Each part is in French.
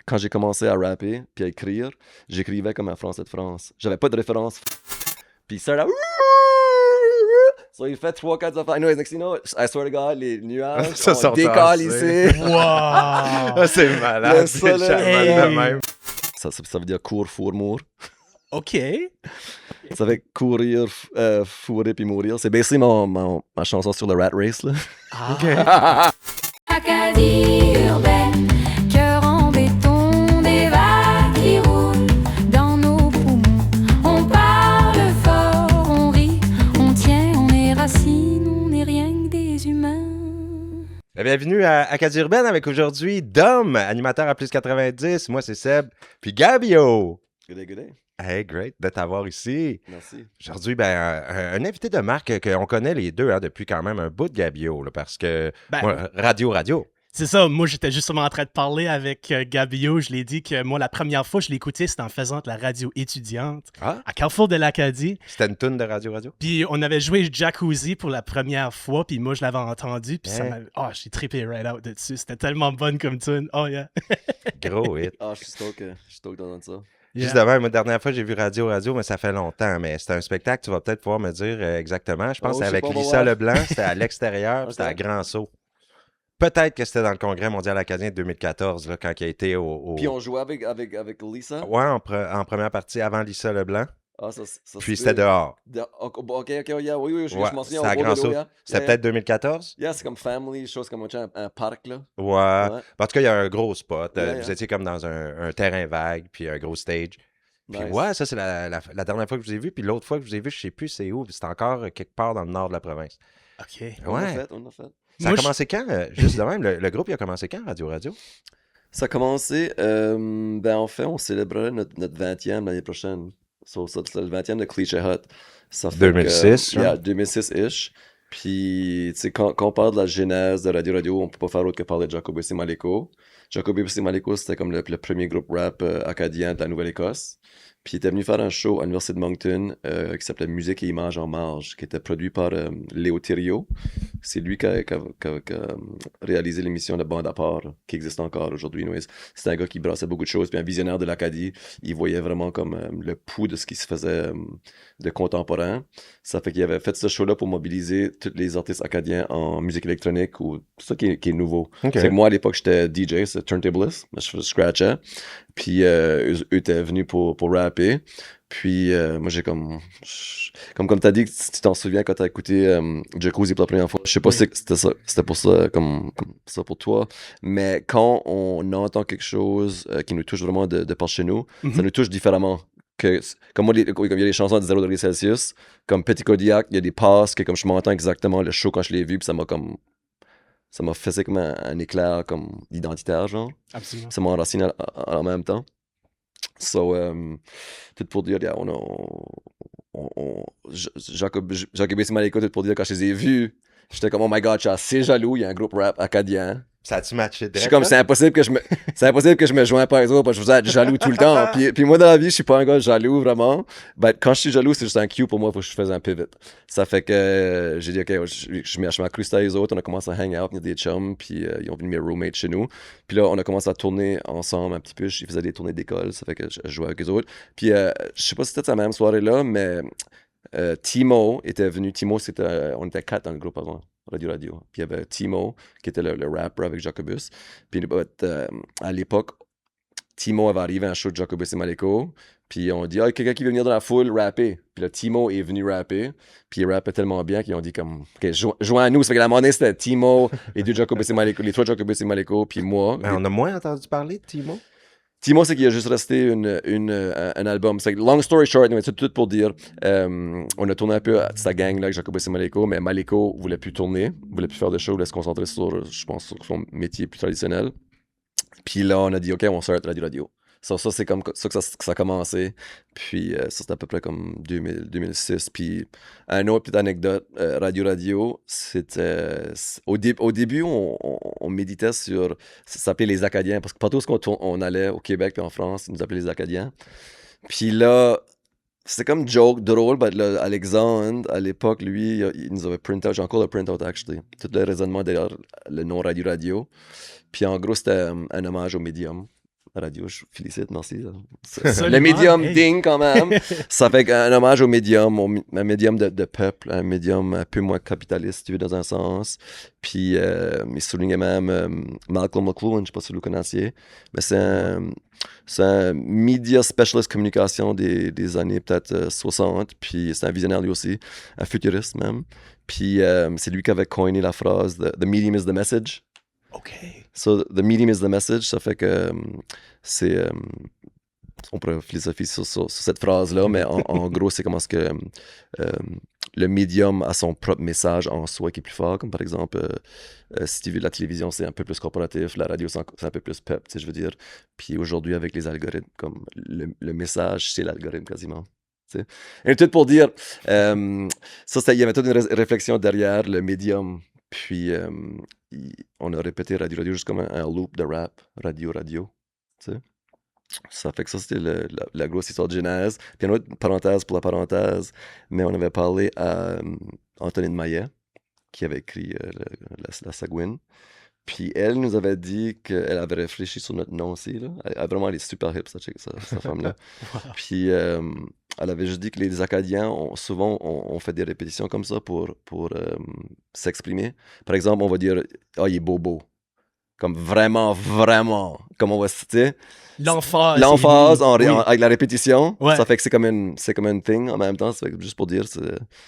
quand j'ai commencé à rapper puis à écrire, j'écrivais comme un Français de France. J'avais pas de référence. Puis ça, là... So, il fait 3-4 affaires. Anyways, next thing you know, I swear to God, les nuages Ça ont sont décollé tassés. ici. Wow! Ah, c'est malade, Le c'est soleil. charmant de même. Ça veut dire cours, four, mour. OK. Ça fait courir, fourrer puis mourir. C'est basically ma chanson sur le Rat Race, là. Ah. Acadie urbaine, cœur en béton, des vagues qui roulent dans nos poumons. On parle fort, on rit, on tient, on est racines, on n'est rien que des humains. Bienvenue à Acadie Urbaine avec aujourd'hui Dom, animateur à plus 90. Moi, c'est Seb. Puis Gabio. Good day, good day. Hey, great de t'avoir ici. Merci. Aujourd'hui, un invité de marque qu'on connaît les deux depuis quand même un bout de Gabio, là, parce que Ben, moi, Radio. C'est ça, moi j'étais justement en train de parler avec Gabio, je l'ai dit que moi la première fois que je l'écoutais c'était en faisant de la radio étudiante Ah, à Carrefour de l'Acadie, c'était une toune de Radio. puis on avait joué Jacuzzi pour la première fois, puis moi je l'avais entendu, puis ça Hein? m'avait... Oh, j'ai trippé right out dessus, c'était tellement bonne comme tune, oh yeah. Gros hit. Ah, je suis stoked d'entendre ça. Yeah. Juste devant, moi, dernière fois, j'ai vu Radio, mais ça fait longtemps. Mais c'était un spectacle, tu vas peut-être pouvoir me dire exactement. Je pense Oh, que je c'était sais avec pas, on va Lisa voir. Leblanc, c'était à l'extérieur, puis c'était à Ok. Grand Saut. Peut-être que c'était dans le Congrès mondial acadien de 2014, là, quand il a été au... Puis on jouait avec Lisa. Ouais, en première partie, avant Lisa Leblanc. Ah, ça Puis se c'était peut. dehors. Ok, yeah, oui, je Ouais, m'en souviens. c'était à au bord Grand de l'eau, Saut. yeah. C'était Yeah, peut-être 2014? Yeah, c'est comme family, chose comme un parc, là. Ouais. Ouais. En tout cas, il y a un gros spot. Yeah, Vous yeah. étiez comme dans un terrain vague, puis un gros stage. Puis Nice. ouais, ça, c'est la dernière fois que je vous ai vu. Puis l'autre fois que je vous ai vu, je sais plus c'est où. C'était encore quelque part dans le nord de la province. OK. On l'a Ouais. fait, on l'a fait. Ça a Moi, commencé quand? Juste de même, le groupe, il a commencé quand, Radio? Ça a commencé, en fait, on célébrerait notre 20e l'année prochaine. So, ça, c'est le 20e de Cliché Hut. Ça fait 2006, que, hein? 2006-ish. Puis, tu sais, quand on parle de la genèse de Radio, on peut pas faire autre que parler de Jacobo et Maleko. Jacobo et Maleko, c'était comme le premier groupe rap acadien de la Nouvelle-Écosse. Puis, il était venu faire un show à l'Université de Moncton qui s'appelait Musique et Images en marge, qui était produit par Léo Thériault. C'est lui qui a réalisé l'émission de Bande à part, qui existe encore aujourd'hui. Anyways. C'était un gars qui brassait beaucoup de choses, puis un visionnaire de l'Acadie. Il voyait vraiment comme le pouls de ce qui se faisait de contemporain. Ça fait qu'il avait fait ce show-là pour mobiliser tous les artistes acadiens en musique électronique, ou tout ça qui est nouveau. OK. C'est que moi, à l'époque, j'étais DJ, c'est turntablist, je scratchais. Puis eux étaient venus pour rapper. Puis moi, j'ai comme t'as dit, si tu t'en souviens quand t'as écouté Jacuzzi pour la première fois, je sais pas Oui. si c'était pour ça, comme ça pour toi, mais quand on entend quelque chose qui nous touche vraiment de par chez nous, ça nous touche différemment. Comme moi, comme il y a des chansons de 0 degrés Celsius, comme Petit Kodiak, il y a des passes que comme je m'entends exactement le show quand je l'ai vu, puis ça m'a fait comme un éclair comme identitaire, genre. Absolument. Ça m'a enraciné en même temps. So, tout pour dire, yeah, Jacob et Maleko, tout pour dire, quand je les ai vus, j'étais comme, oh my god, je suis assez jaloux, il y a un groupe rap acadien. Ça a-tu matché Je direct? suis comme, là? c'est impossible que je me joigne pas les autres, parce que je vous êtes jaloux tout le temps. Puis moi, dans la vie, je suis pas un gars jaloux, vraiment. But quand je suis jaloux, c'est juste un cue pour moi, il faut que je fasse un pivot. Ça fait que j'ai dit, OK, je m'incruste à les autres, on a commencé à hang out, il y a des chums, puis ils ont venu mes roommates chez nous. Puis là, on a commencé à tourner ensemble un petit peu. Je faisais des tournées d'école, ça fait que je jouais avec les autres. Puis je sais pas si c'était cette même soirée-là, mais Timo était venu. Timo, on était 4 dans le groupe avant. Radio. Puis il y avait Timo, qui était le rapper avec Jacobus. Puis à l'époque, Timo avait arrivé à un show de Jacobus et Maleko. Puis on dit, quelqu'un qui veut venir dans la foule rapper. Puis là, Timo est venu rapper. Puis il rappait tellement bien qu'ils ont dit comme, OK, joins-nous. Ça fait que la monnaie, c'était Timo, les deux Jacobus et Maleko, les 3 Jacobus et Maleko, puis moi. Mais on a moins entendu parler de Timo. Timo, c'est qu'il a juste resté un album. C'est que, long story short, c'est tout pour dire, on a tourné un peu à sa gang là, avec Jacobus et Maleko, mais Maleko voulait plus tourner, voulait plus faire de show, voulait se concentrer sur, je pense, sur son métier plus traditionnel. Puis là, on a dit, OK, on sort Radio. Ça, c'est comme ça que ça a commencé. Puis ça, c'était à peu près comme 2006. Puis une autre petite anecdote, Radio, c'était... Au début, on méditait sur... Ça s'appelait les Acadiens, parce que partout où on allait, au Québec et en France, ils nous appelaient les Acadiens. Puis là, c'était comme joke, drôle, mais là, Alexandre, à l'époque, lui, il nous avait print out, j'ai encore le print out, actually. Tout le raisonnement derrière le nom Radio. Puis en gros, c'était un hommage au médium. radio, je félicite, merci. Absolument, Le médium hey. ding quand même. Ça fait un hommage au médium, un médium de peuple, un médium un peu moins capitaliste, si tu veux, dans un sens. Puis il soulignait même Malcolm McLuhan, je ne sais pas si vous le connaissiez, mais c'est un media specialist communication des années peut-être 60, puis c'est un visionnaire lui aussi, un futuriste même. Puis c'est lui qui avait coiné la phrase The medium is the message. OK. So, the medium is the message, ça fait que c'est... on pourrait philosopher sur cette phrase-là, mais en gros, c'est comment est-ce que le médium a son propre message en soi qui est plus fort, comme par exemple, si tu veux, la télévision, c'est un peu plus corporatif, la radio, c'est un peu plus peuple, tu sais, je veux dire. Puis aujourd'hui, avec les algorithmes, comme le message, c'est l'algorithme quasiment. Tu sais. Et tout pour dire, ça, il y avait toute une réflexion derrière le médium. Puis, on a répété radio juste comme un loop de rap, radio, tu sais. Ça fait que ça, c'était la grosse histoire de genèse. Puis une autre parenthèse pour la parenthèse, mais on avait parlé à Antonine Maillet, qui avait écrit la Sagouine. Puis elle nous avait dit qu'elle avait réfléchi sur notre nom aussi. Là. Elle est super hip, sa femme-là. Wow. Puis elle avait juste dit que les Acadiens, souvent, on fait des répétitions comme ça pour s'exprimer. Par exemple, on va dire « Ah, il est beau ». Comme vraiment, comme on va citer. L'emphase. L'emphase Oui. avec la répétition, Ouais. ça fait que c'est comme une thing en même temps. Ça fait que juste pour dire, c'est...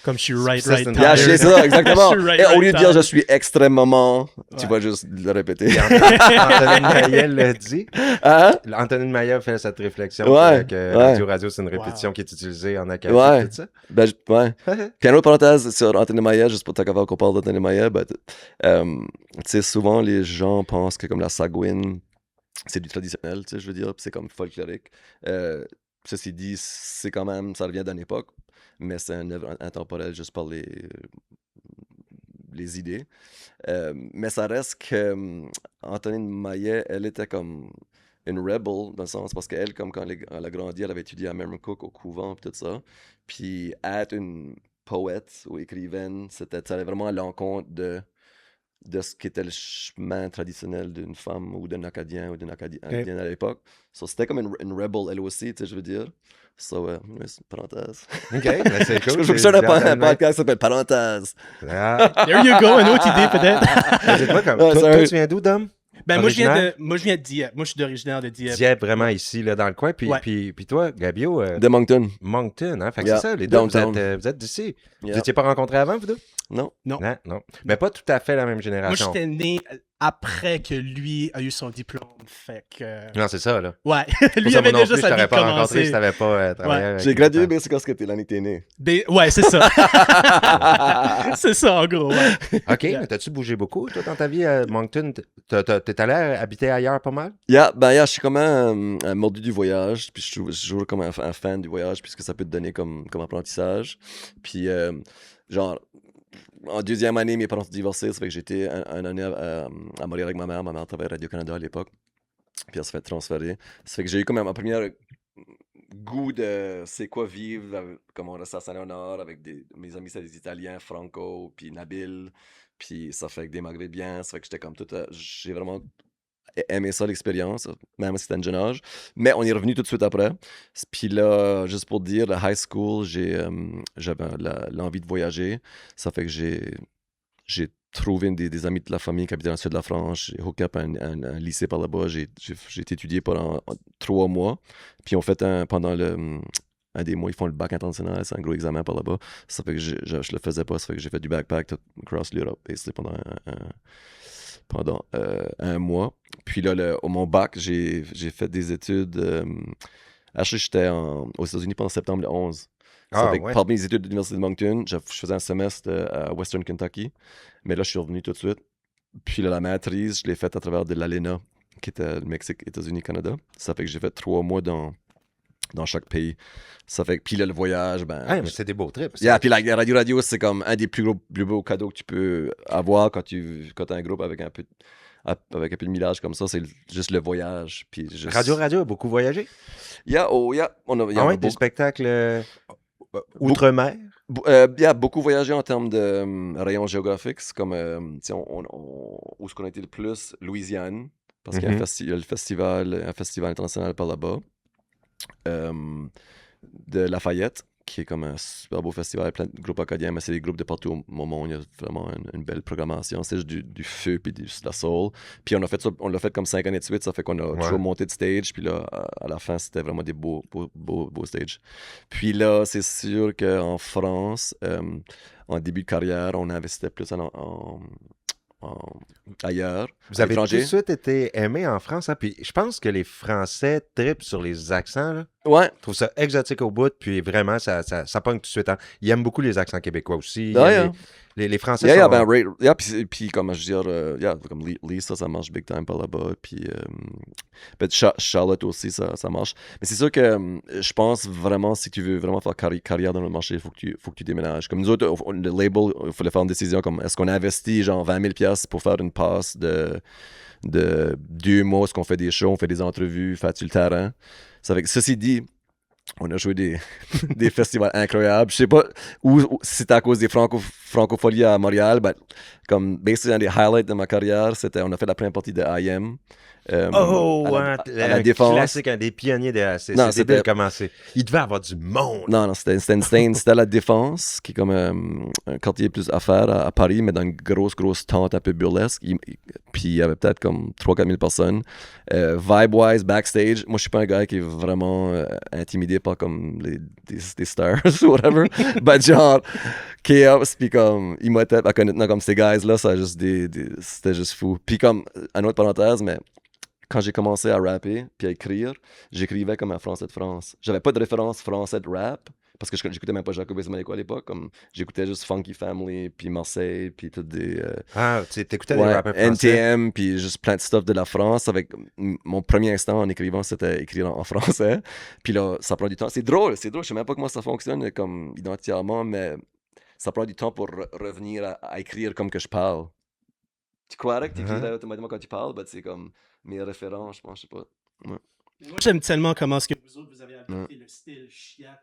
Comme je suis right Subsistent time. Yeah, c'est ça, exactement. Je suis right, Et au lieu de dire time. je suis extrêmement, tu Ouais. vas juste le répéter. Antonine Maillet l'a dit. Hein? Antonine Maillet a fait cette réflexion Ouais, que ouais. Radio, c'est une répétition Wow. qui est utilisée en académie, Ouais. tout ça. Ben, ouais. Puis une autre parenthèse sur Antonine Maillet, juste pour t'avoir qu'on parle d'Antonine Maillet, ben, tu sais, souvent les gens pensent que comme la Sagouine, c'est du traditionnel, tu sais, je veux dire, puis c'est comme folklorique. Ceci dit, c'est quand même, ça revient d'une époque, mais c'est une œuvre intemporelle juste par les idées. Mais ça reste que Antonine Maillet, elle était comme une rebel, dans le sens, parce qu'elle, comme quand elle a grandi, elle avait étudié à Merrimacook au couvent, puis tout ça. Puis être une poète ou écrivaine, ça allait vraiment à l'encontre de ce qu'était le chemin traditionnel d'une femme ou d'un Acadien ou d'une Acadienne à l'époque. So, c'était comme une rebel, elle aussi, tu sais, je veux dire. So, ouais, c'est une parenthèse. OK, ben c'est cool. Je c'est un bien, podcast qui s'appelle Parenthèse. Ah. There you go, une autre idée peut-être. Dites-moi, comme, Ah, toi, sorry. tu viens d'où, Dom? Ben, moi, je Originaire? viens de Dieppe. Moi, je suis d'originaire de Dieppe. Dieppe, vraiment ici, là, dans le coin. Puis, Ouais. puis toi, Gabio, De Moncton. Moncton, hein? Fait que Yeah, c'est ça, les deux, downtown. vous êtes d'ici. Vous Yeah. n'étiez pas rencontrés avant, vous deux? Non. Non. Non. Mais pas tout à fait la même Moi, génération. j'étais né après que lui a eu son diplôme. Fait que. Non, c'est ça, là. Ouais. Pour lui ça, avait moi non déjà plus, je sa vie t'aurais pas rencontré commencée. si t'avais pas travaillé avec J'ai gradué, mais c'est quand c'était l'année que t'es né. Ouais, c'est ça. C'est ça, en gros. Ouais. OK, mais t'as-tu bougé beaucoup, toi, dans ta vie à Moncton? T'es allé habiter ailleurs pas mal? Je suis comme un mordu du voyage, puis je suis toujours comme un fan du voyage, puisque ça peut te donner comme apprentissage. Puis, genre, en deuxième année, mes parents sont divorcés, ça fait que j'étais un année à Montréal avec ma mère. Ma mère travaillait à Radio-Canada à l'époque, puis elle s'est fait transférer. Ça fait que j'ai eu comme ma première goût de c'est quoi vivre, comme on restait à Saint-Léonard avec mes amis, c'est des Italiens, Franco, puis Nabil, puis ça fait que des Maghrébiens, ça fait que j'étais comme tout, j'ai vraiment aimé ça l'expérience, même si c'était un jeune âge, mais on est revenu tout de suite après. Puis là, juste pour dire, la high school, j'avais l'envie de voyager, ça fait que j'ai trouvé des amis de la famille qui habitaient dans le sud de la France, j'ai hook up un lycée par là-bas, j'ai été étudié pendant 3 mois, puis on fait pendant un des mois, ils font le bac international, c'est un gros examen par là-bas, ça fait que je le faisais pas, ça fait que j'ai fait du backpack tout across l'Europe, et c'était pendant un mois. Puis là, au mon bac, j'ai fait des études. J'étais aux États-Unis pendant septembre le 11. Ça fait que parmi mes études de l'Université de Moncton, je faisais un semestre à Western Kentucky. Mais là, je suis revenu tout de suite. Puis là, la maîtrise, je l'ai faite à travers de l'ALENA, qui était le Mexique, États-Unis, Canada. Ça fait que j'ai fait 3 mois dans chaque pays. Ça fait que, puis là, le voyage, mais c'est des beaux trips. Yeah, puis la radio, c'est comme un des plus beaux cadeaux que tu peux avoir quand t'as un groupe avec un peu de millage comme ça, c'est juste le voyage. Puis juste... Radio a beaucoup voyagé? On a des spectacles outre-mer? Beaucoup voyagé en termes de rayons géographiques. C'est comme, où est-ce qu'on a été le plus? Louisiane. Parce qu'il y a Mhm. il y a un festival international par là-bas. De Lafayette, qui est comme un super beau festival avec plein de groupes acadiens, mais c'est des groupes de partout au monde. Il y a vraiment une belle programmation. C'est juste du feu puis de la soul. Puis on a fait ça, on l'a fait comme 5 années de suite. Ça fait qu'on a Ouais. toujours monté de stage. Puis là, à la fin, c'était vraiment des beaux stages. Puis là, c'est sûr qu'en France, en début de carrière, on investissait plus ailleurs, Vous à avez tout de l'étranger. suite été aimé en France, hein? Puis je pense que les Français trippent sur les accents, là. Ouais, Je trouve ça exotique au bout, puis vraiment, ça pogne tout de suite, hein. Ils aiment beaucoup les accents québécois aussi. Ils ouais, aiment hein. les Français Yeah, sont... ben, puis comme je veux dire, comme Lisa, ça marche big time par là-bas, puis Charlotte aussi, ça marche. Mais c'est sûr que je pense vraiment, si tu veux vraiment faire carrière dans le marché, il faut que tu déménages. Comme nous autres, le label, il fallait faire une décision comme, est-ce qu'on investit genre 20 000 $ pour faire une passe de 2 mois, est-ce qu'on fait des shows, on fait des entrevues, fait-tu le terrain? Ça fait que, ceci dit, on a joué des festivals incroyables. Je sais pas si c'était à cause des francopholies à Montréal, mais comme basically un des highlights de ma carrière, c'était on a fait la première partie de IM. Oh, à hein, la un Défense. classique, un des pionniers de... C'est Non, débile c'était- comment c'est. Il devait avoir du monde. Non, c'était à la Défense, qui est comme un quartier plus affaires à Paris, mais dans une grosse tente un peu burlesque. Puis il y avait peut-être comme 3-4 000 personnes. Vibe-wise, backstage, moi je suis pas un gars qui est vraiment intimidé par comme des stars ou whatever. Ben genre, chaos, puis comme, ils m'étaient à connaître comme ces guys-là, ça a juste c'était juste fou. Puis comme, une autre parenthèse, mais quand j'ai commencé à rapper puis à écrire, j'écrivais comme un Français de France. J'avais pas de référence français de rap parce que j'écoutais même pas Jacob Esmaléco à l'époque. Comme j'écoutais juste Funky Family puis Marseille puis tout des Ah, tu t'écoutais des ouais, rappeurs français. NTM puis juste plein de stuff de la France. Avec mon premier instant en écrivant, c'était écrire en français. Puis là, ça prend du temps. C'est drôle. Je sais même pas comment ça fonctionne comme identitairement, mais ça prend du temps pour revenir à écrire comme que je parle. Tu croirais que tu écrirais automatiquement quand tu parles, mais c'est comme mes références, je pense, je sais pas. Ouais. Moi, j'aime tellement comment est-ce que vous autres, vous avez adopté le style chiac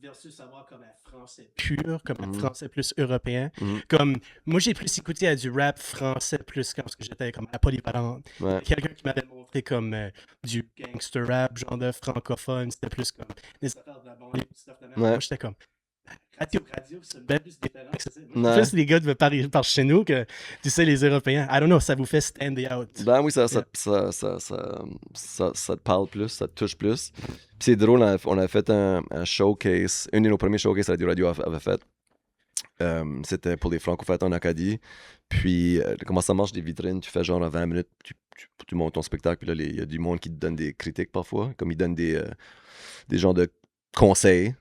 versus avoir comme un français pur, comme un français plus européen. Mhm. Comme, moi, j'ai plus écouté à du rap français plus quand j'étais comme à Polyvalente. Ouais. Quelqu'un qui m'avait montré comme du gangster rap, genre de francophone, c'était plus comme des affaires de la banlieue, du stuff de la merde. Ouais. Moi, j'étais comme, radio, c'est bien plus différent que ça. Ouais. Plus les gars de par chez nous que, tu sais, les Européens. I don't know, ça vous fait stand out. Ben oui, ça te parle plus, ça te touche plus. Puis c'est drôle, on a fait un showcase, une de nos premiers showcases que Radio avait fait. C'était pour les francophones en Acadie. Puis, comment ça marche des vitrines? Tu fais genre à 20 minutes, tu montes ton spectacle, puis là, il y a du monde qui te donne des critiques parfois, comme ils donnent des genres de conseils.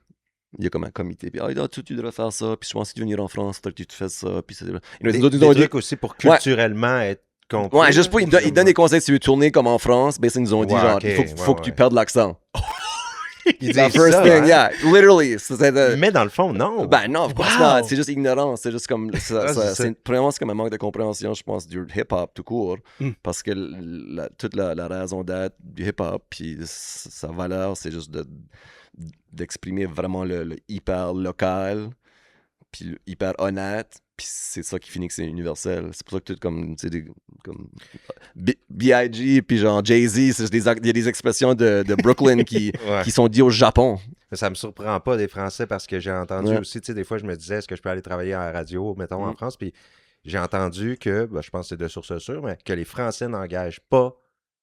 Il y a comme un comité, puis tu devrais faire ça, puis je pense que tu veux venir en France, faut que tu te fasses ça, puis c'est... Des trucs aussi pour culturellement être compris. Ouais, juste pour, ils donnent des conseils si tu veux tourner comme en France, ben ils nous ont dit Ouais, genre, ok, il faut que tu perdes l'accent. Ils The disent first ça, thing, hein. yeah, literally. Mais dans le fond, non. Ben non, of course Wow. not. C'est juste ignorance. C'est juste comme. Premièrement, c'est comme un manque de compréhension, je pense, du hip-hop tout court. Parce que toute la raison d'être du hip-hop, puis sa valeur, c'est juste d'exprimer vraiment le hyper local, puis le hyper honnête. Puis c'est ça qui finit que c'est universel. C'est pour ça que tout comme, tu sais, comme B.I.G. puis genre Jay-Z, il y a des expressions de Brooklyn qui sont dites au Japon. Mais ça me surprend pas des Français parce que j'ai entendu Ouais. aussi, tu sais, des fois, je me disais, est-ce que je peux aller travailler à la radio, mettons, en France? Puis j'ai entendu que, je pense que c'est de source sûre, mais que les Français n'engagent pas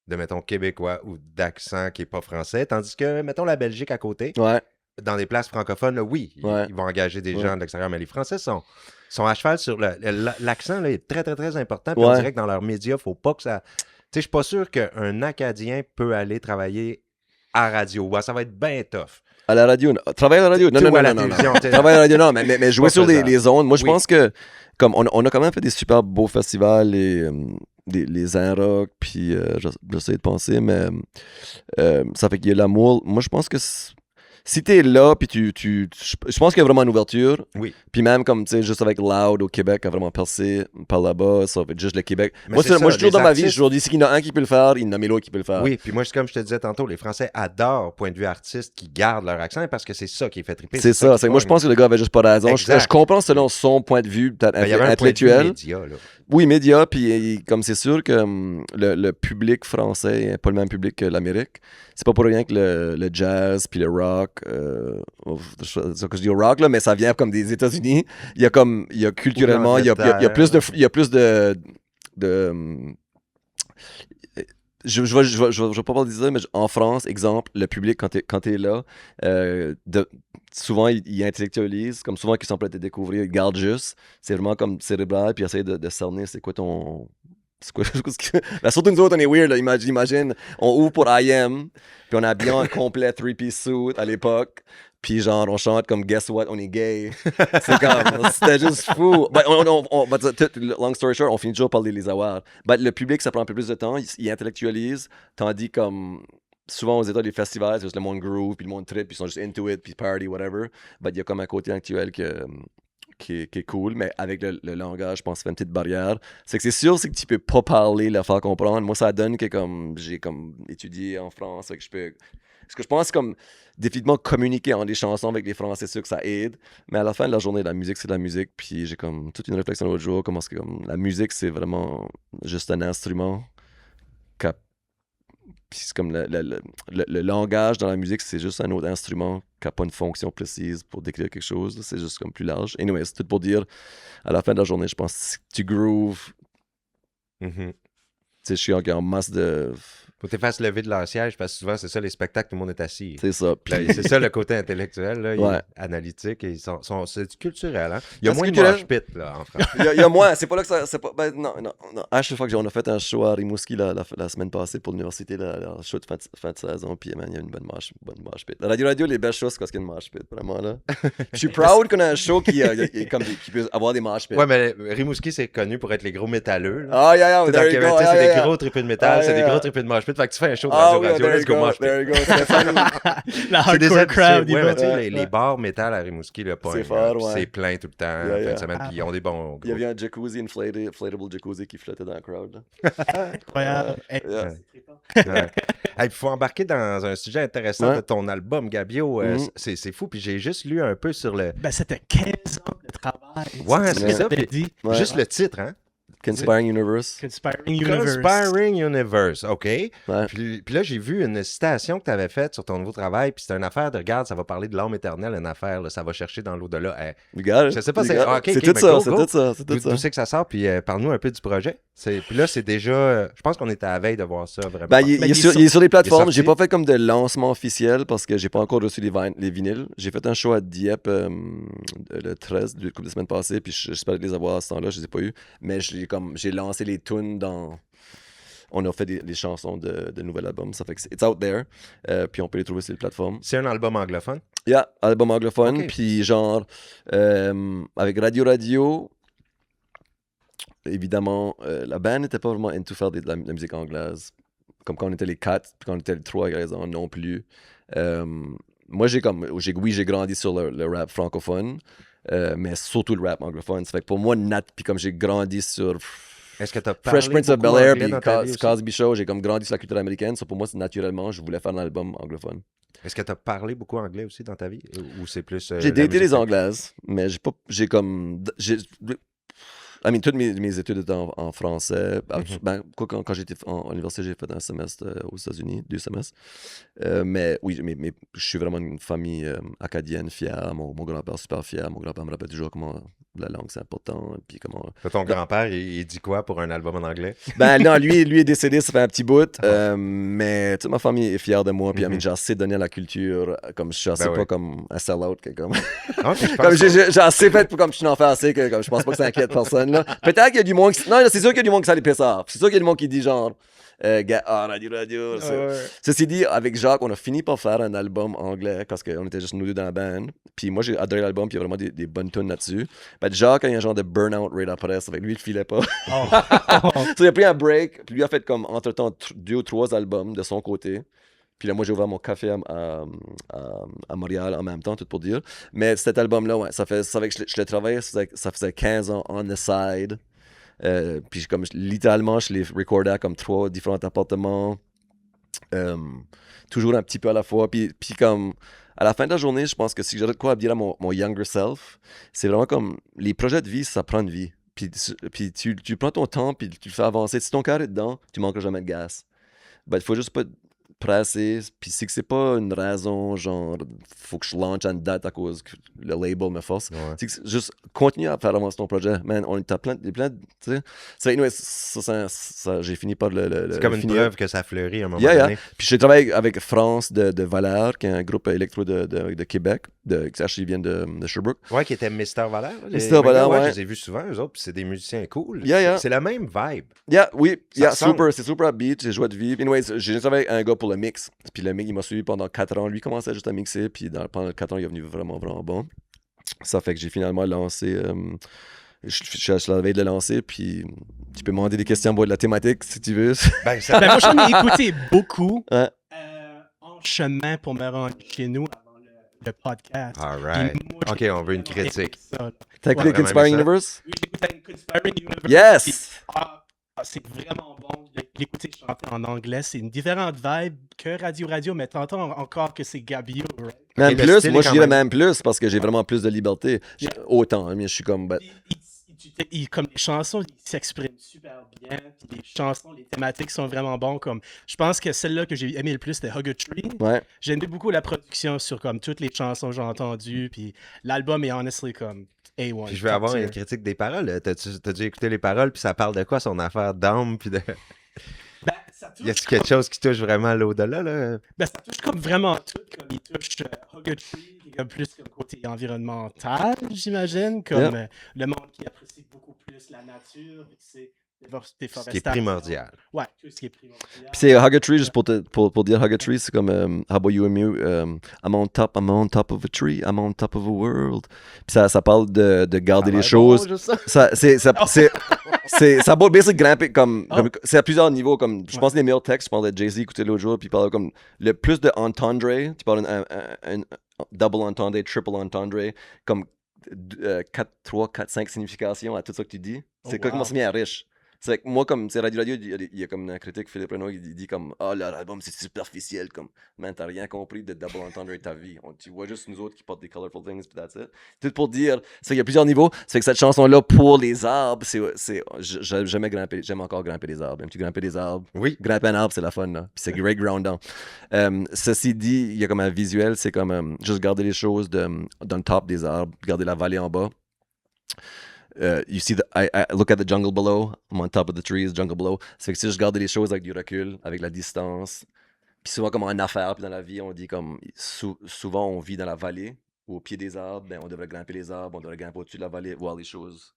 de, mettons, Québécois ou d'accent qui n'est pas français, tandis que, mettons, la Belgique à côté, Ouais. dans des places francophones, là, oui, ils vont engager des gens de l'extérieur, mais les Français sont à cheval sur l'accent, là, est très, très, très important. Puis on dirait que dans leurs médias, il ne faut pas que ça... Tu sais, je suis pas sûr qu'un Acadien peut aller travailler à radio. Ouais, ça va être bien tough. À la radio, travailler à la radio, non. Travailler à la radio, non, mais jouer sur les ondes. Moi, je pense que, comme on a quand même fait des super beaux festivals, les Inrock, puis j'essaie de penser, mais ça fait qu'il y a l'amour. Moi, je pense que si t'es là, puis je pense qu'il y a vraiment une ouverture. Oui. Puis même comme, tu sais, juste avec Loud au Québec, a vraiment percé par là-bas, ça fait juste le Québec. Mais Moi, c'est ça, je suis toujours les dans ma vie, je artistes- suis toujours dit, s'il y en a un qui peut le faire, il y en a mille autres qui peut le faire. Oui, puis moi, comme je te disais tantôt, les Français adorent, point de vue artiste, qui gardent leur accent parce que c'est ça qui est fait triper. C'est ça. qui Moi, je pogne. pense que le gars avait juste pas raison. Exact. Je comprends selon son point de vue, peut-être Ben, il y avait un point de vue intellectuel. média, là. Oui, média, puis comme c'est sûr que le public français n'est pas le même public que l'Amérique. C'est pas pour rien que le jazz puis le rock, c'est que je dis rock là, mais ça vient comme des États-Unis. Il y a culturellement, il y a plus de je vais pas parler de ça, mais en France, exemple, le public, quand t'es là, souvent, il intellectualise, comme souvent qu'ils sont prêts à te découvrir, ils gardent juste. C'est vraiment comme cérébral, puis ils essayent de cerner c'est quoi ton... Là, surtout nous autres, on est weird, là. Imagine, on ouvre pour IM, puis on a bien un complet 3-piece suit à l'époque. Puis genre, on chante comme Guess What, on est gay. C'est comme, c'était juste fou. But long story short, on finit toujours par les avoir. But le public, ça prend un peu plus de temps, il intellectualise, tandis comme souvent aux États des festivals, c'est juste le monde groove, puis le monde trip, puis ils sont juste into it, puis party, whatever. But il y a comme un côté actuel qui est cool, mais avec le langage, je pense que c'est une petite barrière. C'est que c'est sûr, c'est que tu peux pas parler, la faire comprendre. Moi, ça donne que comme j'ai comme étudié en France, que je peux... Parce que je pense comme définitivement communiquer en des chansons avec les Français, c'est sûr que ça aide. Mais à la fin de la journée, la musique, c'est de la musique. Puis j'ai comme toute une réflexion l'autre jour, comment c'est comme la musique, c'est vraiment juste un instrument. Puis c'est comme le langage dans la musique, c'est juste un autre instrument qui n'a pas une fonction précise pour décrire quelque chose. C'est juste comme plus large. Anyway, c'est tout pour dire, à la fin de la journée, je pense que si tu grooves, tu sais, je suis en masse de... Faut que tu fasses lever de leur siège parce que souvent, c'est ça, les spectacles, tout le monde est assis. C'est ça. Puis... Ben, c'est ça le côté intellectuel, là, Ouais. analytique. C'est du culturel. Hein? Il y a C'est moins de culturel. mosh pit là, en France. Il y a moins, c'est pas là que ça. C'est pas, ben, non. À chaque fois on a fait un show à Rimouski la semaine passée pour l'université, le show de fin de saison, puis man, il y a une bonne mosh pit. La radio, les belles choses, c'est parce qu'il y a une mosh pit, vraiment là. Je suis proud qu'on a un show qui peut avoir des mosh pits. Ouais, mais Rimouski, c'est connu pour être les gros métalleux. Là. Ah, yeah, Dans le there you Québec, go. c'est Yeah, des gros tripés de métal, c'est des gros tripés de mosh pit. Fait que tu fais un show de radio, there let's you go go, mosh pit. there you go. C'est funny. La C'est des hardcore habitués. crowd, ils Ouais, mais vont- tu sais, les bars métal à Rimouski, là, C'est fort, ouais. c'est plein tout le temps, Yeah, fin yeah. de semaine, puis ils ont des bons Il y gros. avait un jacuzzi, inflatable jacuzzi qui flottait dans le crowd. Là. Incroyable. Hey, Yeah. Ouais. Hey, il faut embarquer dans un sujet intéressant Ouais. de ton album, Gabio. Mhm. C'est fou, puis j'ai juste lu un peu sur le... Ben, c'était 15 ans de travail. Ouais, ce c'est que ça, t'avais puis- dit. Ouais. Juste le titre, hein? Conspiring Universe. Conspiring Universe. Conspiring Universe, OK. Ouais. Puis là, j'ai vu une citation que tu avais faite sur ton nouveau travail, puis c'est une affaire de, regarde, ça va parler de l'âme éternelle, une affaire, là, ça va chercher dans l'au-delà. You got it. Je sais pas, You c'est- got it. ah, ok, C'est ok, tout mais ça, go, c'est go. tout ça, c'est tout ça. D'où c'est que ça sort, puis parle-nous un peu du projet. Puis là, c'est déjà, je pense qu'on était à la veille de voir ça, vraiment. Ben, il Ben, est sur les plateformes. J'ai sorti. pas fait comme de lancement officiel parce que j'ai pas encore reçu les vinyles. J'ai fait un show à Dieppe le 13 de la semaine passée, puis j'espère les avoir à ce temps-là, je les ai pas eu. Mais j'ai lancé les tunes dans... On a fait les chansons de nouvel album, ça fait que it's out there. Puis on peut les trouver sur les plateformes. C'est un album anglophone. Yeah, album anglophone, Ok. puis genre avec Radio, évidemment, la band n'était pas vraiment into faire de la musique anglaise. Comme quand on était les 4, puis quand on était les 3 raisons non plus. Moi, j'ai grandi sur le rap francophone, mais surtout le rap anglophone. Ça fait que pour moi, puis comme j'ai grandi sur Est-ce que tu as parlé Fresh Prince of beaucoup Bel-Air, anglais puis dans ta vie aussi? Cosby Show, j'ai comme grandi sur la culture américaine. Ça, pour moi, c'est naturellement, je voulais faire un album anglophone. Est-ce que tu as parlé beaucoup anglais aussi dans ta vie? Ou c'est plus... J'ai la daté musique? les anglaises, mais toutes mes études étaient en français. Ben, quand j'étais en université, j'ai fait un semestre aux États-Unis, 2 semestres. Mais oui, mais je suis vraiment une famille acadienne fière. Mon grand-père super fier. Mon grand-père me rappelle toujours comment la langue c'est important. Puis comment... Ton grand-père, il dit quoi pour un album en anglais? Ben non, lui est décédé, ça fait un petit bout. Mais toute ma famille est fière de moi. Puis j'ai assez donné à la culture. Comme je suis assez Ben pas ouais. comme un sell-out. Comme... Ah, puis je pense Comme que- j'ai assez fait pour comme je n'en fais assez que comme je pense pas que ça inquiète personne là. Peut-être qu'il y a du monde qui... Non, c'est sûr qu'il y a du monde qui ça les pisse off. C'est sûr qu'il y a du monde qui dit genre radio. Ceci dit, avec Jacques, on a fini par faire un album anglais parce qu'on était juste nous deux dans la band. Puis moi, j'ai adoré l'album, puis il y a vraiment des bonnes tunes là-dessus. Ben, Jacques a eu un genre de burn-out right après, ça fait que lui, il filait pas. Oh. So, il a pris un break, puis lui a fait comme entre-temps 2 ou 3 albums de son côté. Puis là, moi, j'ai ouvert mon café à Montréal en même temps, tout pour dire. Mais cet album-là, ouais, ça fait que je le travaillais, ça faisait 15 ans on the side. Puis littéralement, je l'ai recordé à comme 3 différents appartements. Toujours un petit peu à la fois. Puis comme, à la fin de la journée, je pense que si j'aurais de quoi à dire à mon younger self, c'est vraiment comme, les projets de vie, ça prend une vie. Puis tu prends ton temps, puis tu le fais avancer. Si ton cœur est dedans, tu manqueras jamais de gaz. Ben, il faut juste pas pressé. Puis c'est que c'est pas une raison, genre, faut que je lance une date à cause que le label me force. Ouais. C'est que juste continue à faire avancer ton projet. Man, on est à plein de. Tu sais, anyway, ça, j'ai fini par le C'est comme une finir. preuve que ça fleurit à un moment Yeah. donné. Puis j'ai travaillé avec France de Valère, qui est un groupe électro de Québec, qui actually vient de Sherbrooke. Ouais, qui était Mister Valère. Mister Valère, ouais. Je les ai vus souvent, eux autres, puis c'est des musiciens cool. Yeah. C'est la même vibe. Yeah, oui, Ça ressemble. c'est super upbeat, j'ai joie de vivre. Anyways, j'ai travaillé avec un gars pour le mix. Puis le mix, il m'a suivi pendant 4 ans. Lui commençait juste à mixer, puis pendant 4 ans, il est venu vraiment, vraiment bon. Ça fait que j'ai finalement lancé. Je suis à la veille de le lancer, puis tu peux me demander des questions de la thématique si tu veux. Ben, Ben, moi, j'en ai écouté beaucoup Ouais. en chemin pour me rendre chez nous avant le podcast. All right. Puis moi, OK, j'ai on veut une vraiment aimé critique. ça, là. T'as écouté vraiment Conspiring aimé ça. Universe? Oui, j'ai écouté Conspiring Universe. Yes! Puis, c'est vraiment bon. L'écouter chanter en anglais, c'est une différente vibe que Radio, mais t'entends encore que c'est Gabio, right? Même Ok, le plus, style moi est je quand dirais même- même plus parce que j'ai vraiment plus de liberté. Autant, hein, mais je suis comme. Comme les chansons, ils s'expriment super bien. Puis les chansons, les thématiques sont vraiment bons. Comme, je pense que celle-là que j'ai aimé le plus, c'était Hug a Tree. Ouais. J'ai aimé beaucoup la production sur comme toutes les chansons que j'ai entendues. Puis l'album est honestly comme A1. Puis je vais avoir une critique des paroles. T'as dû écouter les paroles, puis ça parle de quoi, son affaire d'âme, puis de... Ben, ça touche Y a-t-il quelque chose qui touche vraiment à l'au-delà, là? Ben, ça touche comme vraiment tout. Comme il touche Hug a Tree, il y a plus comme côté environnemental, j'imagine. Comme le monde qui apprécie beaucoup plus la nature, tu sais, Ce qui est primordial. Ouais, tout ce qui est primordial. Puis c'est Hug a Tree, juste pour dire Hug a Tree, c'est comme How about you and me? I'm on top of a tree, I'm on top of a world. Puis ça parle de garder les choses. Ça basically grimper comme c'est à plusieurs niveaux. Comme, je pense que les meilleurs textes, je parlais de Jay-Z, écouté l'autre jour, puis il parlait comme le plus de entendre, tu parles un double entendre, triple entendre, comme 3, 4, 5 significations à tout ça que tu dis. C'est comment ça devient riche. C'est que moi, comme c'est Radio, il y a comme un critique, Philippe Renaud, il dit comme l'album c'est superficiel, comme man, t'as rien compris de double entendre de ta vie. Tu vois juste nous autres qui portent des colorful things, puis that's it. Tout pour dire, c'est qu'il y a plusieurs niveaux. C'est que cette chanson-là, pour les arbres, j'aime encore grimper des arbres. Aimes-tu grimper des arbres? Oui. Grimper un arbre, c'est la fun, là. Puis c'est great grounding. Ceci dit, il y a comme un visuel, c'est comme juste garder les choses dans le top des arbres, garder la vallée en bas. You see, I look at the jungle below. I'm on top of the trees, jungle below. C'est que si je regarde les choses avec du recul, avec la distance, puis souvent comme en affaires, puis dans la vie, on dit comme souvent on vit dans la vallée ou au pied des arbres, ben on devrait grimper les arbres, on devrait grimper au-dessus de la vallée, voir les choses.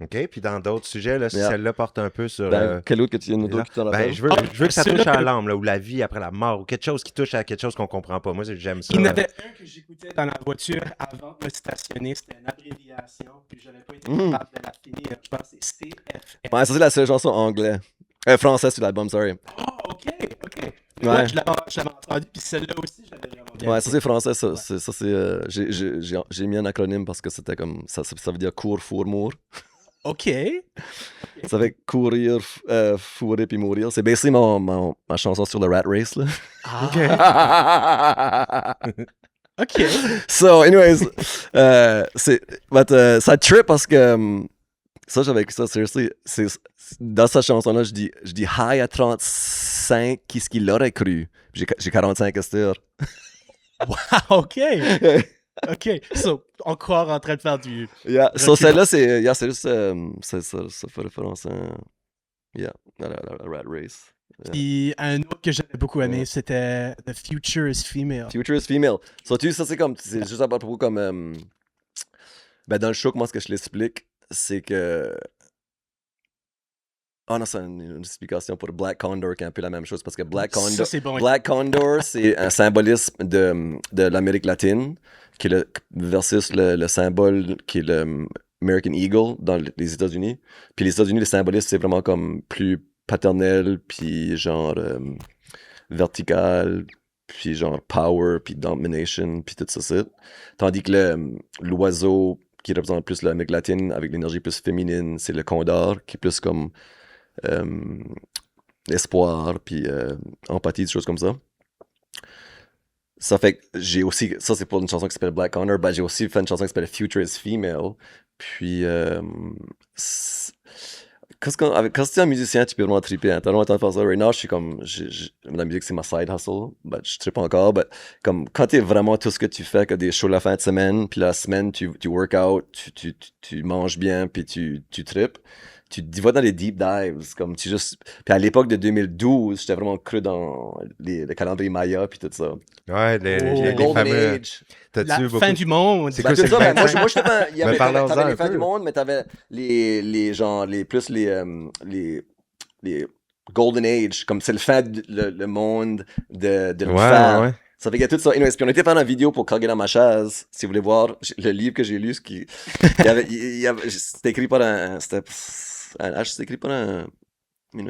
OK, puis dans d'autres sujets, là, si celle-là porte un peu sur... quel autre que tu viens qui t'en rappelle? je veux que ça touche à l'âme, là, ou la vie après la mort, ou quelque chose qui touche à quelque chose qu'on comprend pas. Moi, j'aime ça. Il y en avait un que j'écoutais dans la voiture avant de me stationner. C'était une abréviation, puis j'avais pas été capable de la finir. Je pense que c'est CFM. Ouais, ça c'est la seule chanson anglais. Français sur l'album, sorry. Oh, OK. Ouais. Je l'avais entendu, puis celle-là aussi, je l'avais vraiment bien. Ouais, ça c'est français, ça c'est... j'ai mis un acronyme parce que c'était comme... Ça veut dire cours, four, mour. OK. Ça fait courir, fourrer puis mourir. C'est basically ma chanson sur le Rat Race, là. OK. So, anyways, ça trip parce que ça, j'avais écouté ça, seriously. Dans cette chanson-là, je dis hi à 35, qui ce qu'il aurait cru? J'ai 45 à cette heure. Wow, OK. OK. So, encore en train de faire du... Yeah. So, celle-là, c'est juste... ça fait référence à... Yeah, à la Rat Race. Puis un autre que j'avais beaucoup aimé, c'était The Future is Female. Future is Female. So, ça c'est comme... C'est juste à propos comme... Ben, dans le show, comment est-ce que je l'explique? C'est que... Oh non, c'est une explication pour Black Condor qui est un peu la même chose parce que Black Condor, Ça, c'est bon. Black Condor, c'est un symbolisme de l'Amérique latine qui est versus le symbole qui est le American Eagle dans les États-Unis. Puis les États-Unis, le symbolisme, c'est vraiment comme plus paternel, puis genre vertical, puis genre power, puis domination, puis tout ça. Tandis que l'oiseau qui représente plus l'Amérique latine avec l'énergie plus féminine, c'est le condor, qui est plus comme espoir, puis empathie, des choses comme ça. Ça fait que j'ai aussi, ça c'est pour une chanson qui s'appelle Black Honor, ben j'ai aussi fait une chanson qui s'appelle Future is Female, puis quand tu es un musicien, tu peux vraiment triper, hein. T'as vraiment le temps de faire ça. Right now, je suis comme, la musique c'est ma side hustle, ben je trippe encore, ben comme quand t'es vraiment tout ce que tu fais, que des shows la fin de semaine, puis la semaine tu work out, tu manges bien, puis tu trippes. Tu vas dans les deep dives, comme tu juste... Puis à l'époque de 2012, j'étais vraiment cru dans le calendrier Maya, puis tout ça. Ouais, les Golden fameux... Age. La fin du monde. C'est Ben, quoi, c'est c'est ça, le ben, moi, 25? je t'avais... Il y avait, parlons-en t'avais les un fins peu. du monde, mais t'avais les Golden Age, comme c'est le fin le monde de l'enfer. Ouais. Ça fait qu'il y a tout ça. Anyways, puis on était faire une vidéo pour Carguer dans ma chaise. Si vous voulez voir le livre que j'ai lu, c'était écrit par c'était écrit par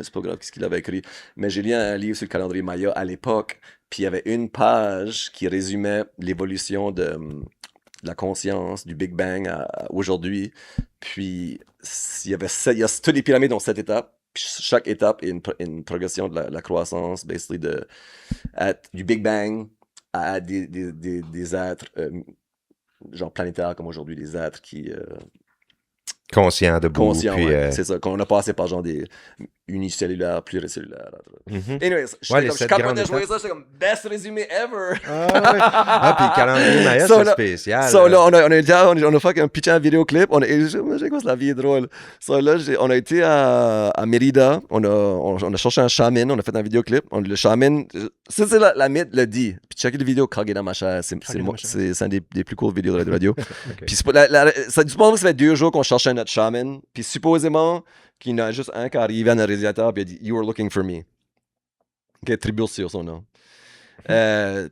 c'est pas grave qu'est-ce qu'il avait écrit. Mais j'ai lu un livre sur le calendrier Maya à l'époque. Puis il y avait une page qui résumait l'évolution de la conscience, du Big Bang à aujourd'hui. Puis il y a toutes les pyramides ont 7 étapes. Puis chaque étape est une progression de la croissance, basically du Big Bang à des êtres genre planétaires comme aujourd'hui, des êtres qui... Conscient, debout. conscients, puis, ouais. C'est ça, qu'on a passé par genre des unicellulaires, pluricellulaires. Mhm. Anyways, Ouais, je capotais, je voyais ça, j'étais comme best résumé ever! Ah, puis le calendrier Maya, So, c'est là, spécial. So, là, on a fait un pitch en vidéoclip. J'ai quoi, la vie est drôle. So, là, on a été à Mérida. On a cherché un shaman. On a fait un vidéoclip. Le shaman, c'est la mythe le dit. Puis checker les vidéos Carguer dans ma chaise. C'est un des plus courtes vidéos de la radio. Okay. Puis ça fait 2 jours qu'on cherchait notre shaman. Puis supposément qu'il y en a juste un qui est arrivé à un réalisateur puis il a dit « You were looking for me ». Ok, Tribus sur son nom.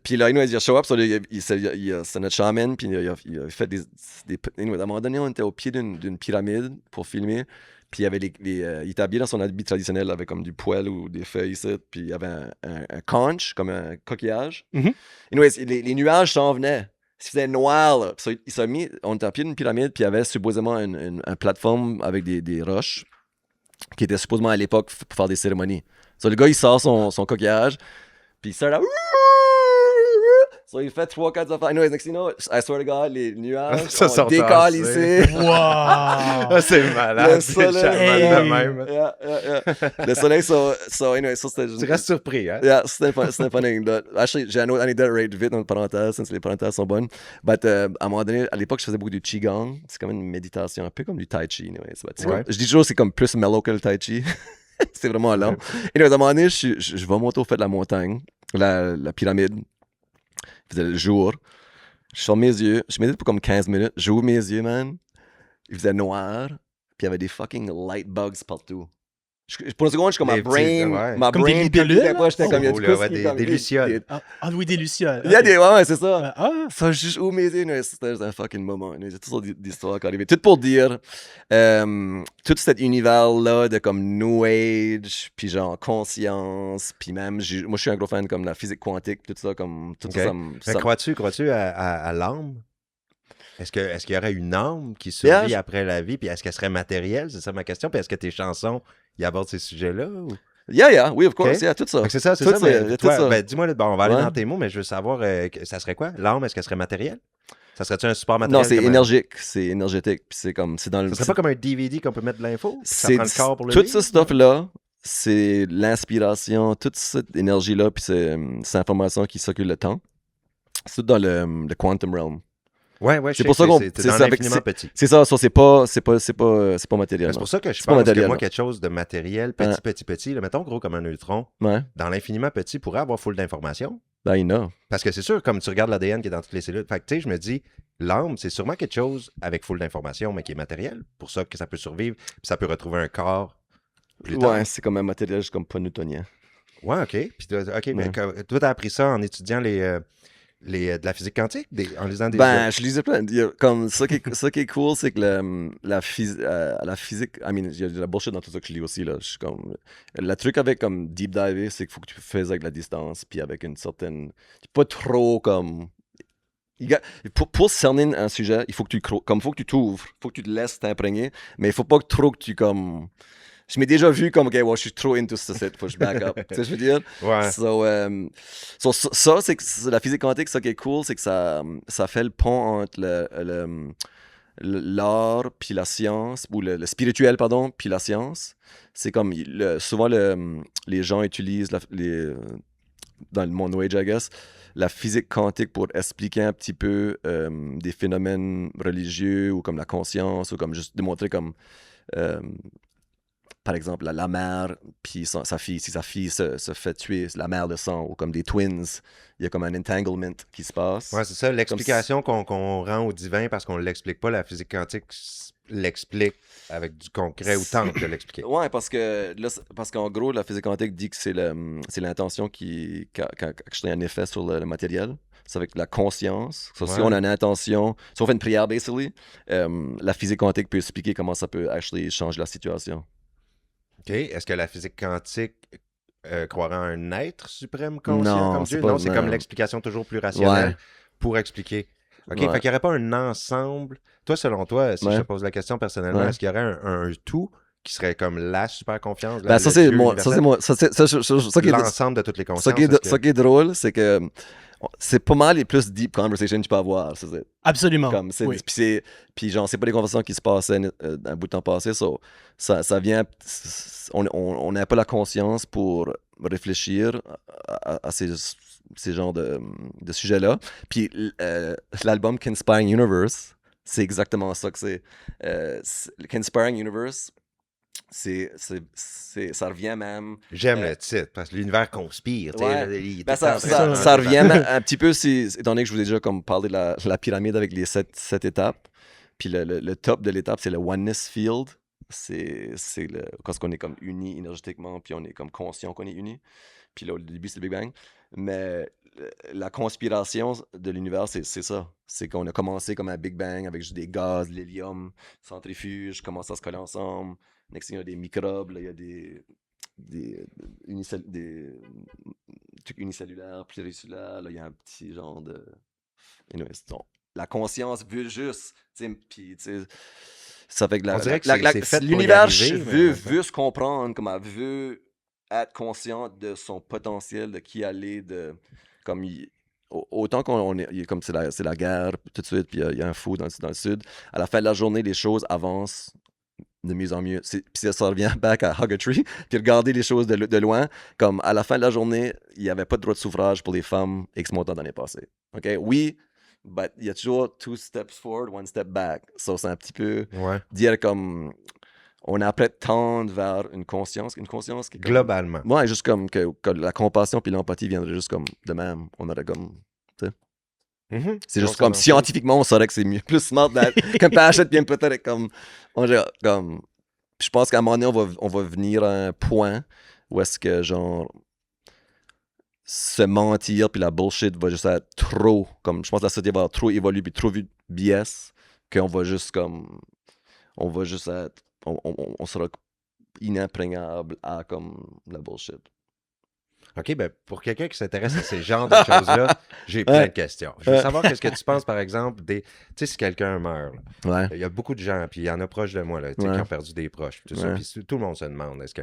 Puis là, il a show up, c'est notre shaman, puis il a fait des à un moment donné, on était au pied d'une pyramide pour filmer, puis il y avait il était habillé dans son habit traditionnel avec comme du poêle ou des feuilles ici, puis il y avait un conch, comme un coquillage. Mhm. Anyways, les nuages s'en venaient. Il faisait noir, là. Il s'est mis, on était au pied d'une pyramide, puis il y avait supposément une plateforme avec des roches qui était supposément à l'époque pour faire des cérémonies. So, le gars, il sort son coquillage, puis il sort là. So, il fait 3-4 affaires. Anyways, next thing you know, I swear to God, les nuages Ça sont sont décalissés. Wow! Ah, c'est malade. Le C'est soleil. charmant de même. Yeah. Le soleil, anyway, ça c'était... Tu restes surpris, hein? Yeah, c'était une funny anecdote. Actually, j'ai une autre anecdote right vite dans le parenthèse, since les parenthèses sont bonnes. But, à un moment donné, à l'époque, je faisais beaucoup du Qigong. C'est comme une méditation, un peu comme du Tai Chi. Anyway. Ouais. Je dis toujours c'est comme plus mellow que le Tai Chi. C'est vraiment long. Et à un moment donné, je vais monter au fait de la montagne, la pyramide. Il faisait le jour. Je ferme mes yeux. Je médite pour comme 15 minutes. J'ouvre mes yeux, man. Il faisait noir. Puis il y avait des fucking light bugs partout. Pour une seconde, je suis comme Des ma Comme des brain, libellules, puis après, j'étais comme, il y a Oh, du là, pouce ouais, qui est des comme- lucioles. Ah oui, des lucioles. Il y a des, ouais, c'est ça. Ah, Ça, juste ouvre mes yeux, mais c'était un fucking moment. J'ai toutes sortes d'histoires qui arrivaient. Tout pour dire, tout cet univers-là de comme New Age, puis genre conscience, puis même, moi je suis un gros fan comme la physique quantique, tout ça, comme tout Okay. ça. Mais crois-tu à l'âme? Est-ce qu'il y aurait une âme qui survit après la vie? Puis est-ce qu'elle serait matérielle? C'est ça ma question. Puis est-ce que tes chansons y abordent ces sujets-là? Ou... Yeah, oui, of course, Okay. yeah, tout ça. Donc, c'est ça. Tout Mais il y a toi, tout ça. ben, dis-moi, là, bon, on va aller Ouais. dans tes mots, mais je veux savoir, ça serait quoi? L'âme, est-ce qu'elle serait matérielle? Ça serait-tu un support matériel? Non, c'est comme énergique, c'est énergétique, puis c'est comme, c'est dans le... Ça serait pas comme un DVD qu'on peut mettre de l'info? puis Ça C'est prend le corps pour le tout lire? ce stuff-là, c'est l'inspiration, toute cette énergie-là, puis cette information qui circule le temps. C'est tout dans le quantum realm. Ouais, C'est c'est pour ça qu'on- c'est c'est dans ça, avec- l'infiniment petit. C'est ça, c'est pas matériel. Mais c'est pour ça que je C'est pas pense que matériel, moi, non. quelque chose de matériel, petit, là, mettons gros comme un neutron, Ouais, dans l'infiniment petit, pourrait avoir full d'informations. ben il y en a. Parce que c'est sûr, comme tu regardes l'ADN qui est dans toutes les cellules, fait que tu sais, je me dis, l'âme, c'est sûrement quelque chose avec full d'informations, mais qui est matériel. Pour ça que ça peut survivre, puis ça peut retrouver un corps plus tard. Ouais, c'est comme un matériel juste comme pas newtonien. Ouais, OK. Puis, OK, mais Ouais. toi, t'as appris ça en étudiant de la physique quantique en lisant des Ben, je lisais plein. Comme ça qui est cool, c'est que la physique. I mean, il y a de la bullshit dans tout ça que je lis aussi. Là. Je suis comme, le truc avec comme deep diver, c'est qu'il faut que tu fasses avec la distance, puis avec une certaine. Pas trop comme. Pour cerner un sujet, il faut que tu t'ouvres, il faut que tu te laisses t'imprégner, mais il faut pas que trop que tu comme. Je m'ai déjà vu comme, OK, ouais, je suis trop into ce site, faut que je back up. Tu sais ce que je veux dire? Ouais. Ça, c'est que la physique quantique, ça qui est cool, c'est que ça fait le pont entre l'art puis la science, ou le spirituel, pardon, puis la science. C'est comme, souvent, les gens utilisent, dans le monde New Age, I guess, la physique quantique pour expliquer un petit peu des phénomènes religieux, ou comme la conscience, ou comme juste démontrer comme... par exemple, la mère, puis sa fille, si sa fille se fait tuer, la mère de sang, ou comme des twins, il y a comme un entanglement qui se passe. Ouais, c'est ça, l'explication qu'on rend au divin parce qu'on ne l'explique pas, la physique quantique l'explique avec du concret ou tente de l'expliquer. Ouais, parce qu'en gros, la physique quantique dit que c'est l'intention qui a un effet sur le matériel. C'est avec la conscience. So, Ouais. Si on a une intention, si on fait une prière, basically, la physique quantique peut expliquer comment ça peut actually changer la situation. OK. Est-ce que la physique quantique croirait en un être suprême conscient Non, comme c'est Dieu? pas- Non, c'est comme non. l'explication toujours plus rationnelle Ouais. pour expliquer. OK, Ouais. fait qu'il n'y aurait pas un ensemble. Toi, selon toi, si Ouais. je te pose la question personnellement, Ouais. est-ce qu'il y aurait un tout qui serait comme la super confiance? Ben, ça, c'est moi. Ça, qui est l'ensemble de toutes les consciences. ça qui est drôle, c'est que c'est pas mal les plus deep conversations que tu peux avoir. Absolument. Comme oui. puis genre, c'est pas des conversations qui se passaient un bout de temps passé. Ça vient. On n'a pas la conscience pour réfléchir à ces genres de sujets-là. Puis l'album Conspiring Universe, c'est exactement ça que c'est. Conspiring Universe, ça revient même. J'aime le titre, parce que l'univers conspire. tu sais, Ouais. là, il est Ben, tout le temps ça en train de- revient un petit peu, étant donné que je vous ai déjà comme parlé de la pyramide avec les sept étapes. Puis le top de l'étape, c'est le oneness field. C'est quand on est comme unis énergétiquement, puis on est comme conscient qu'on est unis. Puis là, au début, c'est le Big Bang. Mais la conspiration de l'univers, c'est ça. C'est qu'on a commencé comme un Big Bang avec juste des gaz, l'hélium, centrifuge, commence à se coller ensemble. Next thing, il y a des microbes, là, il y a des trucs unicellulaires, pluricellulaires, là, il y a un petit genre de... Anyway, la conscience veut juste, tu sais, puis tu sais, ça fait que On dirait que c'est fait pour y l'univers arriver, mais- veut se comprendre, comme elle veut être consciente de son potentiel, de qui elle est, comme autant qu'on est, comme c'est la guerre tout de suite, puis il y a un fou dans le sud, à la fin de la journée, les choses avancent de mieux en mieux. Puis ça revient back à Hug a Tree, puis regarder les choses de loin, comme à la fin de la journée, il n'y avait pas de droit de suffrage pour les femmes X montant d'années passées. OK? Oui, but il y a toujours 2 steps forward, 1 step back. So, c'est un petit peu Ouais. dire comme on a après tendre vers une conscience qui est comme... Globalement. Ouais, juste comme que la compassion puis l'empathie viendraient juste comme de même. On aurait comme... Mhm. C'est juste Non, comme ça, scientifiquement, on saurait que c'est mieux. Plus smart that compassion bien peut-être comme... Je pense qu'à un moment donné, on va venir à un point où est-ce que genre se mentir puis la bullshit va juste être trop, comme je pense que la société va avoir trop évolué puis trop vu de biais qu'on va juste comme être, on sera inapprégnable à comme la bullshit. OK, ben pour quelqu'un qui s'intéresse à ces genres de choses-là, j'ai plein de questions. Je veux savoir qu'est-ce que tu penses, par exemple, tu sais, si quelqu'un meurt, là, Ouais. il y a beaucoup de gens, puis il y en a proches de moi, là, tu sais, Ouais. qui ont perdu des proches, puis tout ça, Ouais. puis tout le monde se demande, est-ce que,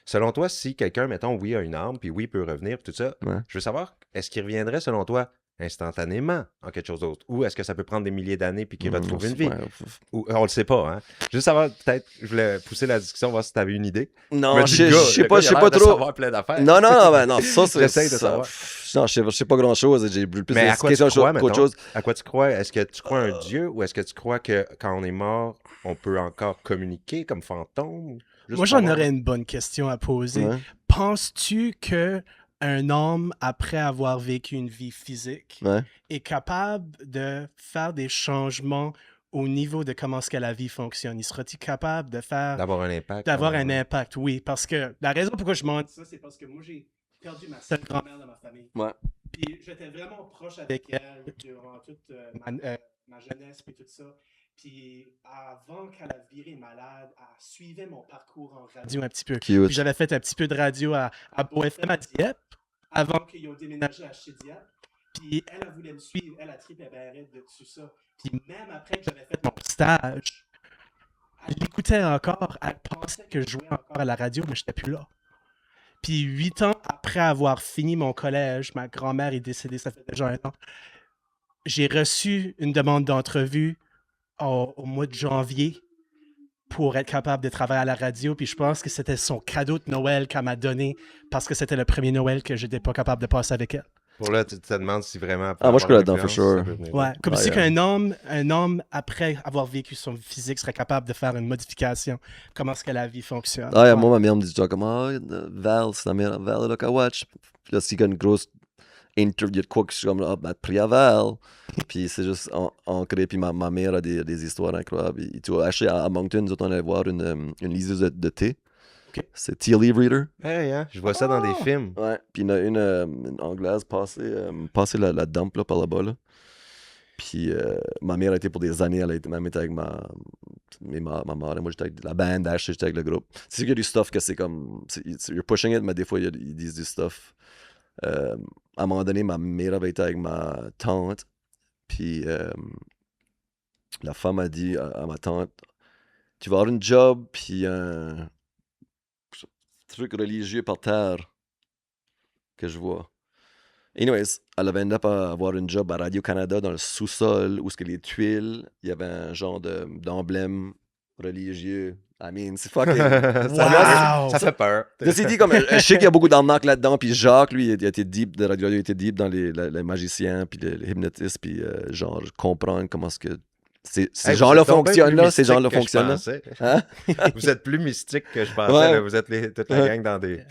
selon toi, si quelqu'un, mettons, oui, a une âme, puis oui, peut revenir, puis tout ça, Ouais. je veux savoir, est-ce qu'il reviendrait, selon toi, instantanément en quelque chose d'autre? Ou est-ce que ça peut prendre des milliers d'années, puis qu'il retrouve une vie? Ouais. Ou, on le sait pas, hein? Juste savoir, peut-être, je voulais pousser la discussion, voir si tu avais une idée. Non, Me dis, le gars, je sais le pas, gars, je il a sais l'air pas de trop. savoir plein d'affaires. Non, non, ça, c'est. J'essaie de savoir. Non, je sais pas grand-chose. J'ai plus Mais à quoi tu questions crois, qu'autre mettons? chose. À quoi tu crois? Est-ce que tu crois à un dieu ou est-ce que tu crois que quand on est mort, on peut encore communiquer comme fantôme? Juste Moi, j'en savoir. aurais une bonne question à poser. Ouais. Penses-tu que un homme, après avoir vécu une vie physique, Ouais. est capable de faire des changements au niveau de comment est-ce que la vie fonctionne? Il sera-t-il capable de faire D'avoir un impact. d'avoir un ouais. impact? Oui, parce que la raison pourquoi je m'en dis ça, c'est parce que moi, j'ai perdu ma seule grand-mère dans ma famille. Ouais. Puis j'étais vraiment proche avec elle durant toute ma jeunesse et tout ça. Puis avant qu'elle a viré malade, elle suivait mon parcours en radio un petit peu. Cute. Puis j'avais fait un petit peu de radio à Beau FM à Dieppe, avant qu'ils ont déménagé à chez Dieppe. Puis elle voulait me suivre, elle a trippé raide de tout ça. Puis même après que j'avais fait mon stage, elle l'écoutait encore, elle pensait que je jouais encore à la radio, mais je n'étais plus là. Puis 8 ans après avoir fini mon collège, ma grand-mère est décédée, ça fait déjà 1 an, j'ai reçu une demande d'entrevue au mois de janvier pour être capable de travailler à la radio. Puis je pense que c'était son cadeau de Noël qu'elle m'a donné parce que c'était le premier Noël que je n'étais pas capable de passer avec elle. Pour là, tu te demandes si vraiment... Ah, moi, je suis là-dedans, for sure. Ouais, comme Ouais, si yeah. un homme, après avoir vécu son physique, serait capable de faire une modification. Comment est-ce que la vie fonctionne. Ah, yeah, Ouais. moi, ma mère me dit genre comme, Val, c'est la mère, Val, là, qu'à watch. Puis là, s'il y a une grosse interview de quoi que je suis comme, ben, pris à Val. Puis c'est juste ancré. Puis ma mère a des histoires incroyables. Et, tu vois, à Moncton, nous autres, on allait voir une liseuse de thé. Okay. C'est Tea Leaf Reader. Hey, hein, je vois ça dans des films. Ouais. Puis il y en a une anglaise passée la dump là, par là-bas. Là. Puis ma mère a été pour des années, elle a été même été avec ma mère. Moi, j'étais avec la band, Ash, j'étais avec le groupe. C'est sûr qu'il y a du stuff que c'est comme. You're pushing it, mais des fois, ils disent du stuff. À un moment donné, ma mère avait été avec ma tante. Puis la femme a dit à ma tante, tu vas avoir une job, puis un truc religieux par terre que je vois. Anyways, elle avait end up à avoir une job à Radio-Canada dans le sous-sol où les tuiles, il y avait un genre d'emblème religieux. I mean, c'est fucking... Wow! Ça fait peur. Ceci dit, comme, je sais qu'il y a beaucoup d'arnaques là-dedans, puis Jacques, lui, il a été deep, de Radio, il a été deep dans les magiciens, puis les hypnotistes, puis genre, comprendre comment est-ce que ces gens-là fonctionnent là, ces gens-là fonctionnent là. Hein? Vous êtes plus mystique que je pensais, Ouais. là. Vous êtes toute la gang dans des...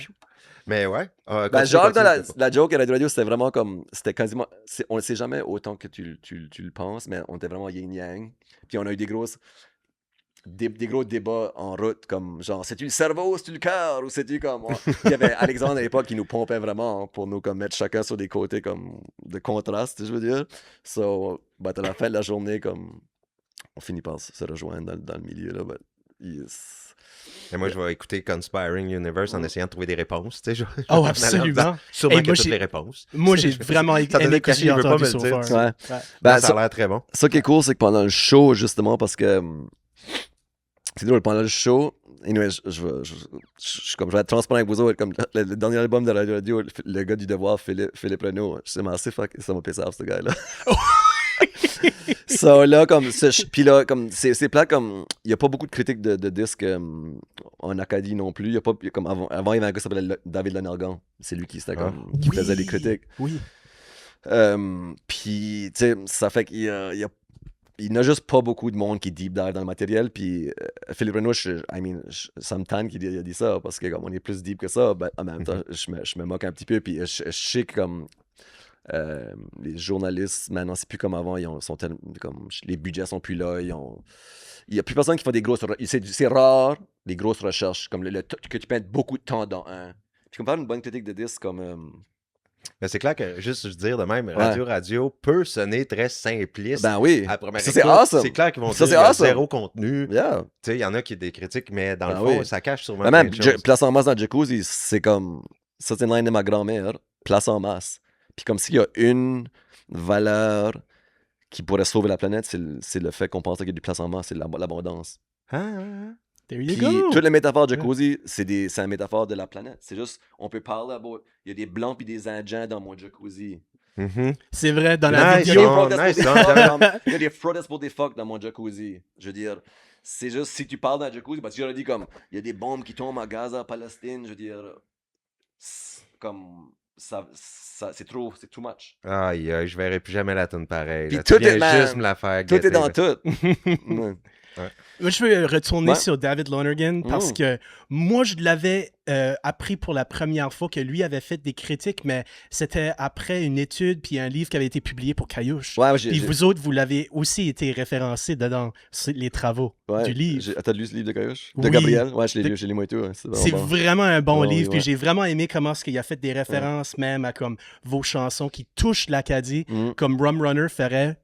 Mais ouais. Ben, Jacques, dans la joke à la radio, c'était vraiment comme, c'était quasiment, on ne sait jamais autant que tu le penses, mais on était vraiment yin-yang, puis on a eu des gros débats en route, comme genre, c'est-tu le cerveau, c'est-tu le cœur, ou c'est-tu comme... Il y avait Alexandre à l'époque qui nous pompait vraiment pour nous comme mettre chacun sur des côtés comme de contraste, je veux dire. So, à la fin de la journée, comme, on finit par se rejoindre dans le milieu, là, but yes. Et moi, je vais écouter Conspiring Universe en essayant de trouver des réponses, tu sais. Oh, absolument. Sûrement Hey, qu'il y a moi, toutes j'ai- les réponses. Moi, j'ai vraiment Ça donnait aimé que Cathy, j'ai il veut pas entendu me le so dire, far. Ouais. Ouais. Ben, Ça a l'air très bon. ça qui est cool, c'est que pendant le show, justement, parce que c'est drôle, pendant le show, anyway, je vais être transparent avec vous autres, comme le dernier album de la radio, le gars du Devoir, Philippe Renaud, c'est assez fuck, ça m'a pissé ce gars-là. So là, comme, puis là, comme, c'est plate, comme, il n'y a pas beaucoup de critiques de disques en Acadie non plus. Il y a pas, comme avant, il y avait un gars qui s'appelait David Lonergan. C'est lui qui, qui faisait des critiques. Oui. Puis, tu sais, ça fait qu'il n'y a juste pas beaucoup de monde qui deep dive dans le matériel. Puis, Philippe Renaud, ça me tanne qu'il a dit ça parce qu'on est plus deep que ça. Ben, en même temps, je me moque un petit peu. Puis, je sais que comme. Les journalistes, maintenant, c'est plus comme avant. Comme, les budgets sont plus là. Il n'y a plus personne qui fait des grosses recherches. C'est rare, les grosses recherches. Comme que tu perds beaucoup de temps dans un. Puis, comme faire une bonne critique de disque, comme. Mais c'est clair que, juste je dire de même, Radio peut sonner très simpliste. Ben oui. À première Ça, c'est écoute. awesome. C'est clair qu'ils vont Ça, dire c'est qu'il y a awesome. zéro contenu. Yeah. Tu sais, il y en a qui ont des critiques, mais dans le Ben fond, oui. ça cache sûrement Ben même, plein de choses. place en masse dans le jacuzzi, c'est comme. Ça, c'est une line de ma grand-mère. Place en masse. Puis comme s'il y a une valeur qui pourrait sauver la planète, c'est le fait qu'on pense qu'il y a du place en masse, c'est l'abondance. There you Puis go. toutes les métaphores de jacuzzi, c'est une métaphore de la planète. C'est juste, on peut parler il y a des blancs puis des indiens dans mon jacuzzi. Mhm. C'est vrai, dans la Nice, vidéo. John. Il y a des fraudes pour des fuck dans mon jacuzzi. Je veux dire, c'est juste, si tu parles dans le jacuzzi, parce que j'aurais dit comme, il y a des bombes qui tombent à Gaza, Palestine, je veux dire, comme... Ça, c'est too much. Aïe, je verrai plus jamais la tune pareille. Puis Là. tout Tu viens est man. juste me la faire Tout est guetter, dans là. tout. Ouais. Moi, je veux retourner Ouais. sur David Lonergan parce Mm. que moi, je l'avais appris pour la première fois que lui avait fait des critiques, mais c'était après une étude puis un livre qui avait été publié pour Caillouche. Ouais, puis vous autres, vous l'avez aussi été référencé dedans, les travaux du livre. T'as lu ce livre de Caillouche? De Oui. Gabriel? Ouais, je l'ai lu, moi et tout. Ouais, c'est vraiment un bon livre, oui, puis j'ai vraiment aimé comment il a fait des références même à comme vos chansons qui touchent l'Acadie, comme Rum Runner ferait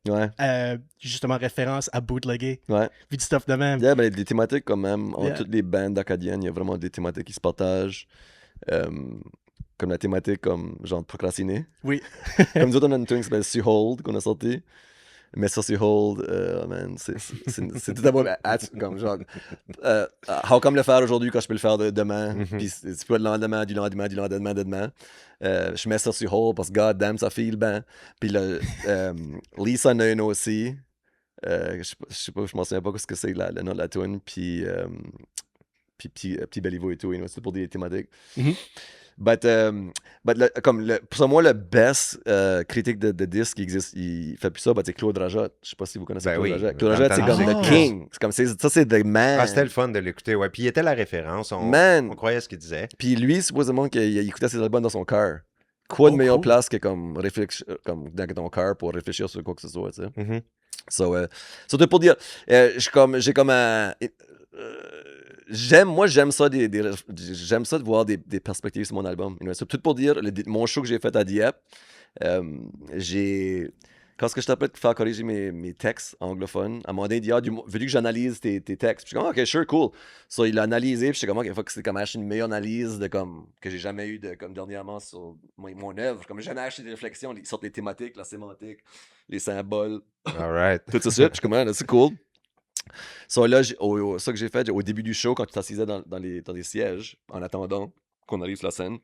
justement référence à Bootlegger. Ouais. Puis du stuff de même. Yeah, ben, des thématiques quand même, entre toutes les bandes acadiennes, il y a vraiment des thématiques qui se partagent. Comme la thématique, comme genre procrastiner. Oui. Comme nous autres, on a une tune qui s'appelle Sea Hold qu'on a sorti. Mais ça, Sea Hold, man, c'est tout d'abord comme genre, how come le faire aujourd'hui quand je peux le faire demain? Puis tu peux le lendemain, du lendemain, de demain. Je mets ça sur Hold parce que god damn, ça file ben. Puis là, Lisa Nono aussi. Je sais pas, je m'en souviens pas ce que c'est le nom de la tune. Puis Petit Beliveau et tout, c'est pour des thématiques. But pour moi, le best critique de disque qui existe, il fait plus ça, c'est Claude Rajotte. Je sais pas si vous connaissez Claude Rajotte. Claude Rajotte, c'est comme le king. C'est comme ça, c'est the man. Ah, c'était le fun de l'écouter, ouais. Puis il était la référence. On croyait ce qu'il disait. Puis lui, supposément qu'il écoutait ses albums dans son cœur. Quoi de meilleure place que comme dans ton cœur pour réfléchir sur quoi que ce soit, tu sais. Surtout pour dire, j'ai comme un... j'aime ça j'aime ça de voir des perspectives sur mon album. C'est tout pour dire, mon show que j'ai fait à Dieppe, quand je t'appelle de faire corriger mes textes anglophones, à un moment donné, il dit, veux-tu que j'analyse tes textes? Puis je suis comme, ok, sure, cool. Il a analysé, puis je suis comme, ok, c'est comme acheter une meilleure analyse que j'ai jamais eu comme dernièrement sur mon œuvre. Comme j'ai jamais acheté des réflexions, ils sortent des thématiques, la sémantique, les symboles. All right. Tout ça, je suis comme, c'est cool. Là, ça que j'ai fait au début du show, quand tu t'assisais dans les sièges, en attendant qu'on arrive sur la scène,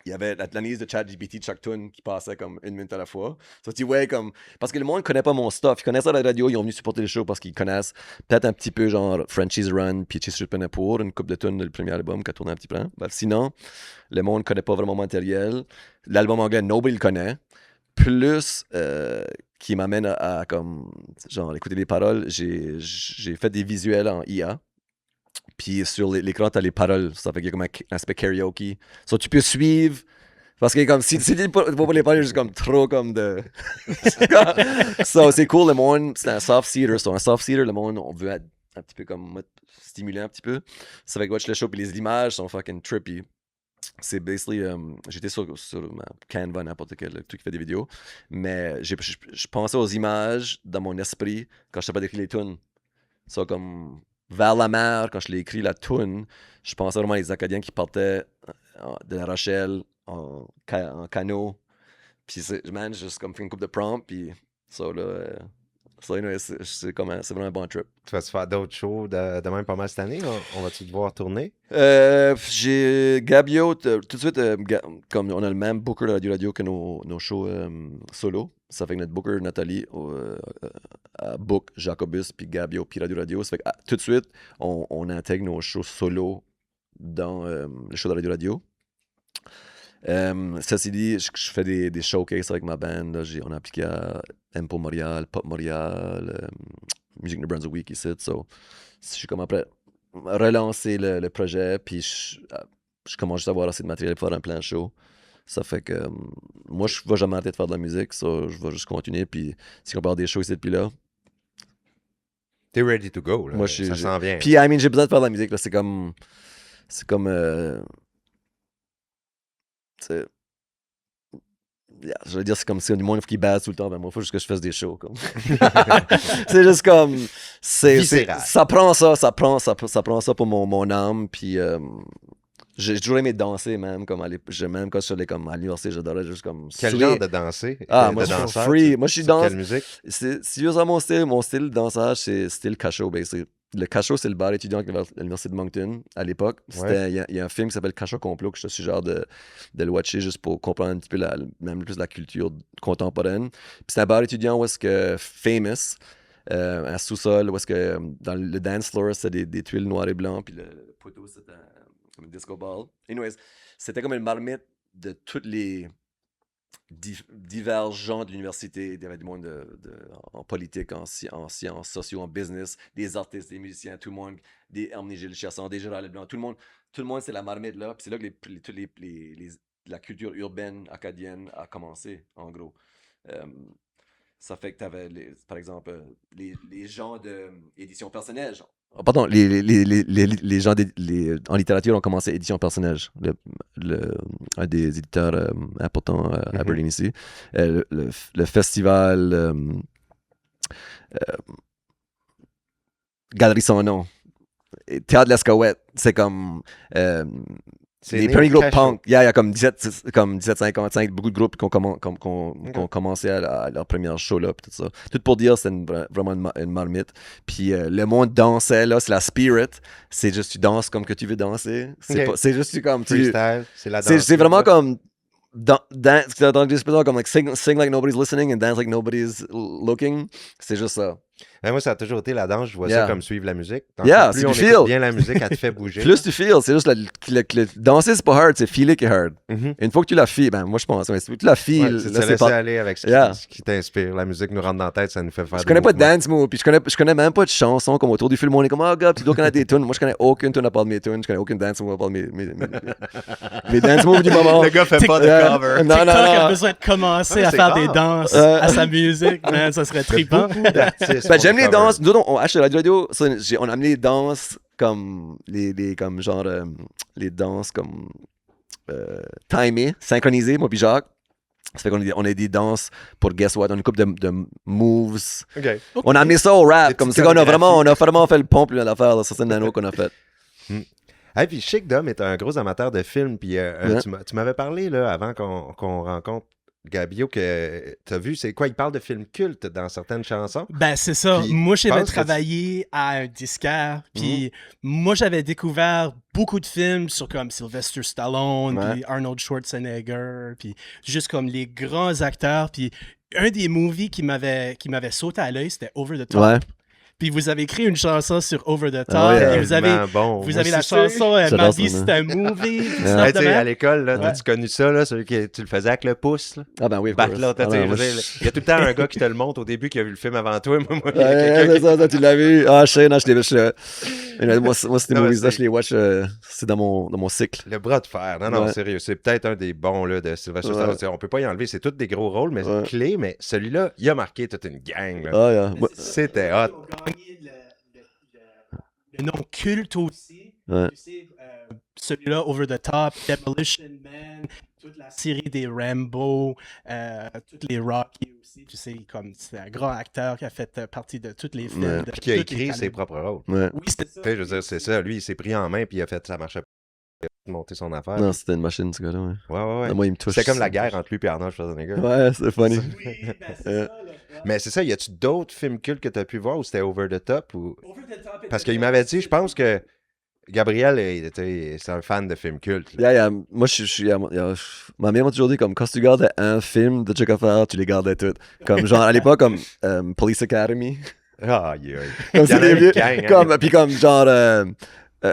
il y avait l'analyse de ChatGPT de chaque tune qui passait comme 1 minute à la fois. Parce que le monde ne connaît pas mon stuff. Ils connaissent ça à la radio, ils ont venu supporter le show parce qu'ils connaissent peut-être un petit peu genre Frenchie's Run, puis Chester Pour, une couple de tunes du premier album qui a tourné un petit peu. Sinon, le monde ne connaît pas vraiment mon matériel. L'album anglais, nobody le connaît. Plus qui m'amène à comme genre écouter les paroles, j'ai fait des visuels en IA. Puis sur l'écran, t'as les paroles. Ça fait qu'il y a comme un aspect karaoke. Tu peux suivre. Parce que comme si tu ne peux pas les paroles, juste comme trop comme de. C'est cool, le monde. C'est un soft seater. Un soft seater, le monde, on veut être un petit peu comme stimuler un petit peu. Ça fait que watch le show, puis les images sont fucking trippy. C'est basically, j'étais sur ma Canva, n'importe quel truc qui fait des vidéos, mais je pensais aux images dans mon esprit quand je n'avais pas écrit les tunes. Comme vers la mer, quand je l'ai écrit la tune, je pensais vraiment à les Acadiens qui partaient de La Rochelle en canot. Puis juste comme fait une coupe de prompt, puis c'est vraiment un bon trip. Tu vas-tu faire d'autres shows de même pas mal cette année? On va-tu devoir tourner? J'ai Gabio, tout de suite, comme on a le même booker de Radio que nos shows solo. Ça fait que notre booker Nathalie book Jacobus puis Gabio puis Radio. Ça fait que tout de suite, on intègre nos shows solo dans le show de Radio. Ceci dit, je fais des showcases avec ma band. On a appliqué à Empo Montréal, Pop Montréal, Musique New Brunswick ici. Je suis comme après relancer le projet, puis je commence juste à avoir assez de matériel pour faire un plan show. Ça fait que moi, je ne vais jamais arrêter de faire de la musique. Je vais juste continuer, puis si on parle des shows ici depuis là. T'es ready to go, là. Moi, ça s'en vient. Puis, j'ai besoin de faire de la musique, là. C'est comme je veux dire, c'est comme si du monde qui basse tout le temps. Moi, il faut juste que je fasse des shows. Comme. C'est juste comme. Ça prend ça pour mon âme. Puis j'ai toujours aimé danser, même. Même quand je suis allé comme, à l'université, j'adorais juste comme. Quel genre de danser? Moi, je suis free. Moi, je suis dans. Quelle musique? Sérieusement, mon style de dansage, c'est style cachot, basically. Le Cachot, c'est le bar étudiant à l'université de Moncton à l'époque. Il y a un film qui s'appelle Cachot Complot que je suis genre de le watcher juste pour comprendre un petit peu même plus la culture contemporaine. Puis c'est un bar étudiant où est-ce que Famous, un sous-sol, où est-ce que dans le dance floor, c'était des tuiles noires et blancs, puis le poteau, c'était comme un disco ball. Anyways, c'était comme une marmite de toutes les divergents de l'université. Il y avait du monde en politique, en sciences, sociaux, en business, des artistes, des musiciens, tout le monde, des Hermine Gilles Chasson, des Gérald Leblanc, tout le monde, c'est la marmite là. Puis c'est là que la culture urbaine acadienne a commencé, en gros. Ça fait que tu avais, par exemple, les gens d'édition personnelle. Pardon, les gens en littérature ont commencé édition personnelle. Un des éditeurs importants à Aberdeen ici. Le festival Galerie Son Nom. Théâtre de l'Escouette, c'est comme les premiers groupes punk. Il y a comme 1755, beaucoup de groupes qui ont commencé à leur première show là, tout ça. Tout pour dire, c'est vraiment une marmite. Puis le monde dansait là, c'est la spirit. C'est juste tu danses comme que tu veux danser. C'est juste comme freestyle, c'est la danse. C'est vraiment comme dance, comme like sing like nobody's listening and dance like nobody's looking. C'est juste ça. Moi, ça a toujours été la danse. Je vois ça comme suivre la musique. Donc, plus on écoute bien la musique, elle te fait bouger. Plus tu feels, c'est juste danser, c'est pas hard, c'est feeler qui est hard. Une fois que tu la feels, moi je pense, une fois que tu la feels, c'est te laisser aller avec ce qui t'inspire. La musique nous rentre dans la tête, ça nous fait faire Je connais pas de dance move, puis je connais même pas de chansons comme autour du film. On est comme, oh gars, tu dois connaître des tunes. Moi, je connais aucune tune à part de mes tunes. Je connais aucune dance move à part de mes dance moves du moment. Le gars fait pas de cover. TikTok a besoin de commencer à faire des danses à sa musique. Ça serait trippant. J'aime les danses. Nous, on achète la radio, on a amené les danses comme les danses comme timées, synchronisées, moi puis Jacques. Ça fait qu'on a des danses pour Guess What, on a une couple de moves. Okay. On a amené ça au rap, comme c'est qu'on a vraiment fait le pompe l'affaire, ça c'est une nano qu'on a fait. Hey, puis Chic Dom est un gros amateur de films, puis tu m'avais parlé là, avant qu'on rencontre Gabio, que t'as vu, c'est quoi? Il parle de films cultes dans certaines chansons. Ben, c'est ça. Puis, moi, j'avais travaillé à un disquaire, puis moi, j'avais découvert beaucoup de films sur comme Sylvester Stallone, puis Arnold Schwarzenegger, puis juste comme les grands acteurs, puis un des movies qui m'avait sauté à l'œil, c'était Over the Top. Ouais. Puis vous avez écrit une chanson sur Over the Top. Et vous avez la chanson Ma vie, c'est un movie. À l'école, as-tu connu ça, là, celui que tu le faisais avec le pouce? Là? Ah ben oui. Il y a tout le temps un gars qui te le montre au début qui a vu le film avant toi. Ça, tu l'as vu. Ah, je sais, non, je l'ai vu. Moi, ces movies-là, je les watch, c'est dans mon cycle. Le bras de fer. Non, sérieux. C'est peut-être un des bons là, de Sylvester Stallone. On peut pas y enlever. C'est tous des gros rôles, mais clés. Mais celui-là, il a marqué toute une gang. C'était hot. Le nom culte aussi. Tu sais, celui-là, Over the Top, Demolition Man, toute la série des Rambo, toutes les Rocky aussi. Tu sais, comme c'est un grand acteur qui a fait partie de tous les films. Puis qui a écrit ses propres rôles. Oui, c'est ça. Je veux dire, c'est ça. Lui, il s'est pris en main puis il a fait ça marchait pas. Monter son affaire. Non, c'était une machine, ce gars-là. Ouais. Moi, il me touche. C'était comme la guerre entre lui et Arnold Schwarzenegger. Ouais, c'est funny. Oui, ben c'est ça. Mais c'est ça, y a-tu d'autres films cultes que tu as pu voir ou c'était Over the Top? Over the Top. Parce qu'il m'avait dit, je pense que Gabriel, c'est un fan de films cultes. Moi, ma mère m'a toujours dit, comme, quand tu gardais un film de Chuck Affair, tu les gardais tous. Comme, genre, à l'époque, comme Police Academy. Ah, yeah. Comme c'est des vieux. Puis comme, genre...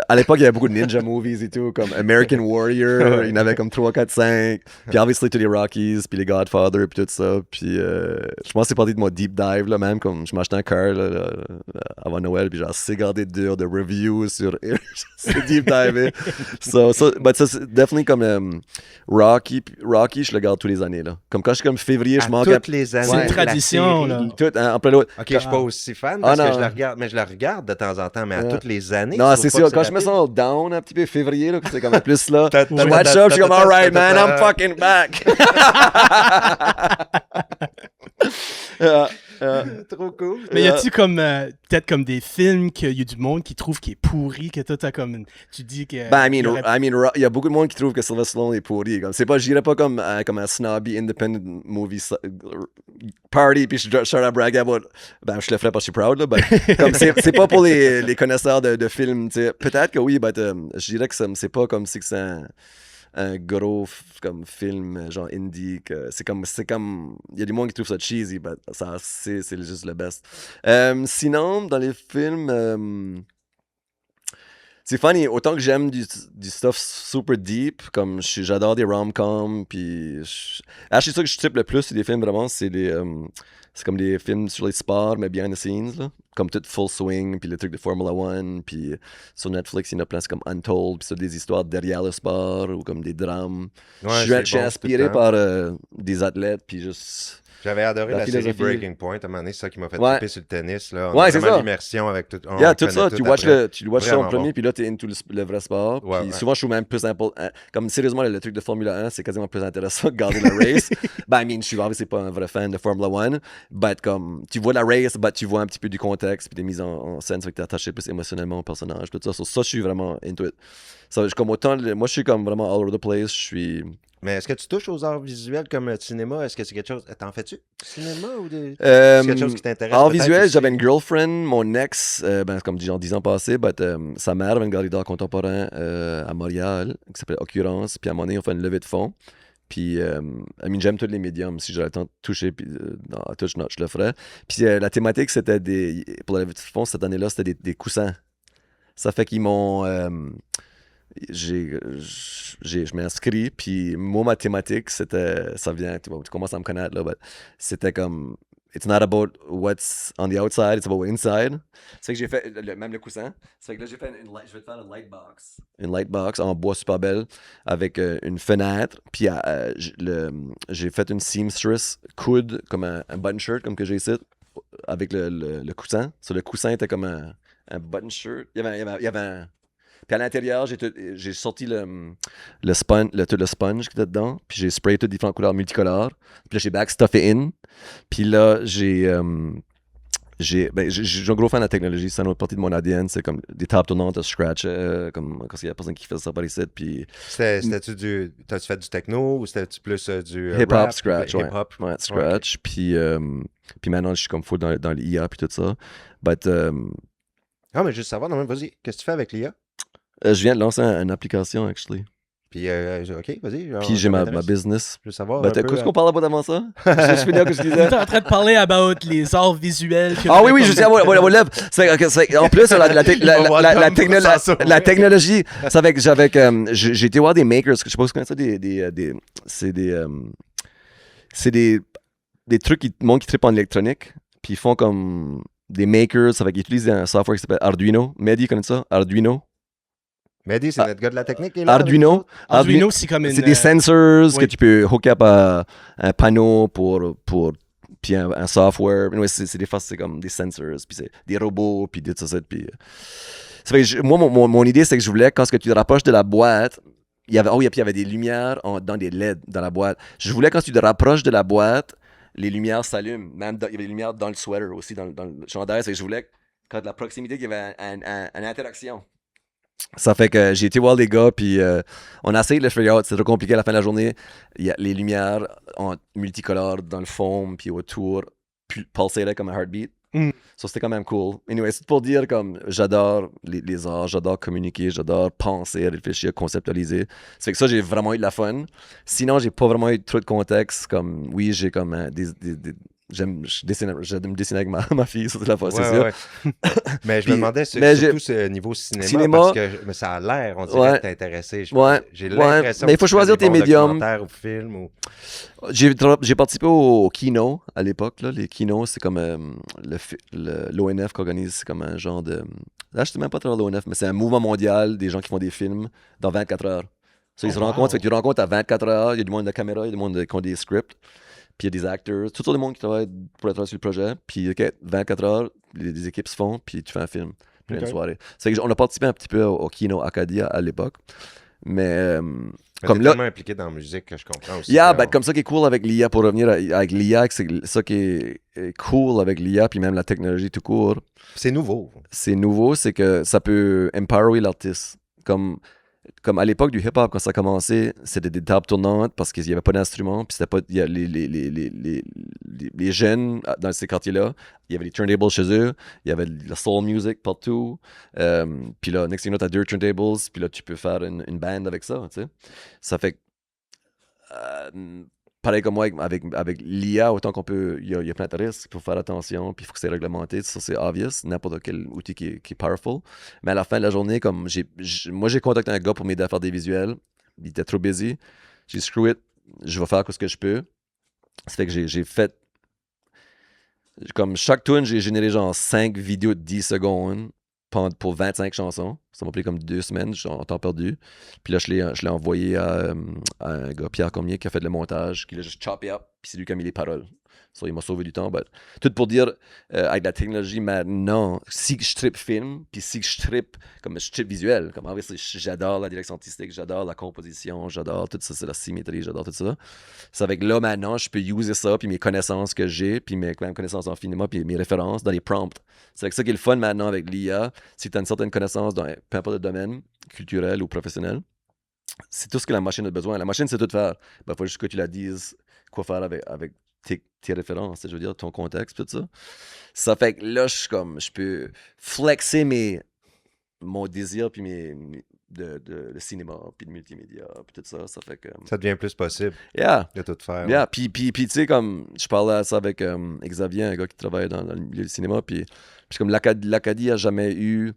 à l'époque, il y avait beaucoup de ninja movies et tout, comme American Warrior, il y en avait comme 3, 4, 5. Puis obviously, tous les Rockies, puis les Godfather, puis tout ça. Puis je pense que c'est parti de mon deep dive, là, même, comme je m'achetais un car là, avant Noël, puis genre, c'est gardé dur de reviews sur c'est deep dive. So, c'est definitely comme Rocky, je le garde tous les années, là. Comme quand je suis comme février, je manque... toutes les années. C'est une tradition, là. Tout, après l'autre. Ok, je suis pas aussi fan parce que je la regarde, mais je la regarde de temps en temps, mais à toutes les années. Non, c'est sûr. Quand je me sens down un petit peu février, là, c'est comme plus là. Je watch ça, je suis comme, alright, man, I'm fucking back. Trop cool. Mais y a-tu comme peut-être comme des films qu'il y a du monde qui trouve qui est pourri, que toi t'as comme tu dis que. Ben, I mean, il y a beaucoup de monde qui trouve que Sylvester Stallone est pourri. Comme, c'est pas, je dirais pas comme un snobby independent movie party puis je start à brag about. Ben, je le ferais parce que je suis proud là. Comme c'est pas pour les connaisseurs de films. T'sais. Peut-être que oui, je dirais que c'est pas comme si c'est un gros comme film genre indie que c'est comme il y a du monde qui trouve ça cheesy mais ça c'est juste le best. Sinon dans les films c'est funny, autant que j'aime du stuff super deep, comme j'adore des rom-coms, puis... c'est ça que je trippe le plus, c'est des films vraiment, c'est comme des films sur les sports, mais behind the scenes, là. Comme tout Full Swing, puis les trucs de Formula One, puis sur Netflix, il y en a plein, c'est comme Untold, puis c'est des histoires derrière le sport, ou comme des drames. Je suis inspiré par des athlètes, puis juste... J'avais adoré la série Breaking Point, à un moment donné, c'est ça qui m'a fait triper sur le tennis. Là. On a vraiment l'immersion avec tout. Tout ça, tu watches ça en premier, puis là, t'es into le vrai sport. Puis souvent, je trouve même plus important. Comme sérieusement, le truc de Formula 1, c'est quasiment plus intéressant que garder la race. Je suis c'est pas un vrai fan de Formula 1, mais comme tu vois la race, tu vois un petit peu du contexte, puis des mises en scène, ça fait que t'es attaché plus émotionnellement au personnage, tout ça. Ça, je suis vraiment into it. Moi, je suis comme vraiment all over the place. Je suis. Mais est-ce que tu touches aux arts visuels comme le cinéma? Est-ce que c'est quelque chose... T'en fais-tu? Cinéma ou c'est quelque chose qui t'intéresse? Arts visuels, j'avais une girlfriend, mon ex, comme genre 10 ans passés, sa mère avait une galerie d'art contemporain à Montréal, qui s'appelait Occurrence, puis à un moment donné, on fait une levée de fonds. Puis, j'aime tous les médiums. Si j'avais le temps de toucher, puis à touch, je le ferais. Puis, la thématique, c'était pour la levée de fonds, cette année-là, c'était des coussins. Ça fait qu'ils m'ont... je m'inscris, puis moi, ma thématique, ça vient, tu commences à me connaître, là, c'était comme, it's not about what's on the outside, it's about what's inside. C'est que j'ai fait, même le coussin, c'est que là, je vais te faire une light box en bois super belle, avec une fenêtre, puis j'ai fait une seamstress coude, comme un button shirt, comme que j'ai ici, avec le coussin. So, le coussin était comme un button shirt, il y avait un... Puis à l'intérieur, j'ai sorti le sponge qui était dedans. Puis j'ai sprayé toutes différentes couleurs multicolores. Puis là, j'ai backstuffé in. Puis là, j'ai un gros fan de la technologie. C'est une autre partie de mon ADN. C'est comme des tables tournantes à scratch. Comme quand il y a personne qui fait ça par ici. Puis... T'as-tu fait du techno ou c'était-tu plus du hip-hop, rap, scratch, hip-hop? Ouais, scratch. Okay. Puis maintenant, je suis comme full dans l'IA puis tout ça. Mais juste savoir, non, vas-y, qu'est-ce que tu fais avec l'IA? Je viens de lancer une application, actually. Puis, OK, vas-y. Puis j'ai ma business. Je veux savoir. Qu'est-ce qu'on parle avant ça? Je suis fini à ce que je disais. Tu es en train de parler about les arts visuels. Oui, je sais, en plus, la technologie, j'ai été voir des makers, je sais pas si vous connaissez ça, c'est des trucs qui trippent en électronique, puis ils font comme des makers, ça fait qu'ils utilisent un software qui s'appelle Arduino. Mehdi, connais ça? Arduino? Mehdi, c'est notre gars de la technique. Arduino, c'est comme une... C'est des sensors que tu peux hook up à un panneau puis un software. C'est des fois, c'est comme des sensors, puis c'est des robots, puis tout ça. Puis... moi, mon idée, c'est que je voulais, quand tu te rapproches de la boîte, il y avait des lumières dans des LED dans la boîte. Je voulais, quand tu te rapproches de la boîte, les lumières s'allument. Même il y avait des lumières dans le sweater aussi, dans le chandail. Je voulais, quand la proximité, qu'il y avait une interaction. Ça fait que j'ai été voir les gars, puis on a essayé de le figure out. C'est trop compliqué à la fin de la journée. Il y a les lumières multicolores dans le fond, puis autour, pulsaient comme un heartbeat. Ça, c'était quand même cool. Anyway, c'est pour dire comme j'adore les arts, j'adore communiquer, j'adore penser, réfléchir, conceptualiser. Ça fait que ça, j'ai vraiment eu de la fun. Sinon, j'ai pas vraiment eu trop de contexte. Comme, oui, j'ai comme j'aime dessiner avec ma fille, c'est la fois, c'est sûr. Mais je me demandais surtout ce niveau cinéma, parce que ça a l'air, on dirait que t'es intéressé. J'ai l'impression mais il faut choisir tes médiums. Ou film, J'ai participé au Kino à l'époque. Les Kino, c'est comme l'ONF qui organise, c'est comme un genre de... Là, je sais même pas trop l'ONF, mais c'est un mouvement mondial des gens qui font des films dans 24 heures. Ils se rencontrent, tu rencontres à 24 heures, il y a du monde de caméra, il y a du monde qui ont des scripts. Puis il y a des acteurs, tout le monde qui travaille pour travailler sur le projet. Puis, 24 heures, des équipes se font, puis tu fais un film. Puis une soirée. On a participé un petit peu au Kino Acadia à l'époque. Mais comme là. Tellement impliqué dans la musique que je comprends aussi. Comme ça qui est cool avec l'IA, pour revenir avec l'IA, c'est ça qui est cool avec l'IA, puis même la technologie tout court. C'est nouveau. C'est que ça peut empower l'artiste. Comme à l'époque du hip-hop, quand ça a commencé, c'était des tables tournantes parce qu'il n'y avait pas d'instruments. Puis c'était pas. Les jeunes dans ces quartiers-là, il y avait les turntables chez eux, il y avait la soul music partout. Puis là, next thing you know, t'as 2 turntables, puis là, tu peux faire une band avec ça, tu sais. Ça fait pareil comme moi avec l'IA, autant qu'on peut, il y a plein de risques, il faut faire attention, puis il faut que c'est réglementé, ça c'est obvious, n'importe quel outil qui est powerful. Mais à la fin de la journée, comme moi j'ai contacté un gars pour m'aider à faire des visuels, il était trop busy, j'ai dit screw it, je vais faire ce que je peux. Ça fait que j'ai fait, comme chaque tune, j'ai généré genre 5 vidéos de 10 secondes pour 25 chansons. Ça m'a pris comme 2 semaines, j'ai en temps perdu. Puis là, je l'ai envoyé à un gars, Pierre Cormier, qui a fait le montage, qui l'a juste choppé up, puis c'est lui qui a mis les paroles. So, il m'a sauvé du temps. But, tout pour dire, avec la technologie maintenant, si je trippe film, puis si je trippe visuel, comme j'adore la direction artistique, j'adore la composition, j'adore tout ça, c'est la symétrie, j'adore tout ça. C'est avec là, maintenant, je peux user ça, puis mes connaissances que j'ai, puis mes connaissances en cinéma, puis mes références dans les prompts. C'est avec ça qui est le fun maintenant avec l'IA. Si tu as une certaine connaissance dans peu importe le domaine, culturel ou professionnel, c'est tout ce que la machine a besoin. La machine, c'est tout faire. Il faut juste que tu la dises quoi faire avec tes références, je veux dire, ton contexte, tout ça. Ça fait que là, je peux flexer mon désir, puis le cinéma, puis le multimédia, puis tout ça. Ça fait que... Ça devient plus possible de tout faire. Yeah, puis tu sais, comme, je parlais de ça avec Xavier, un gars qui travaille dans le milieu du cinéma, puis comme l'Acadie a jamais eu...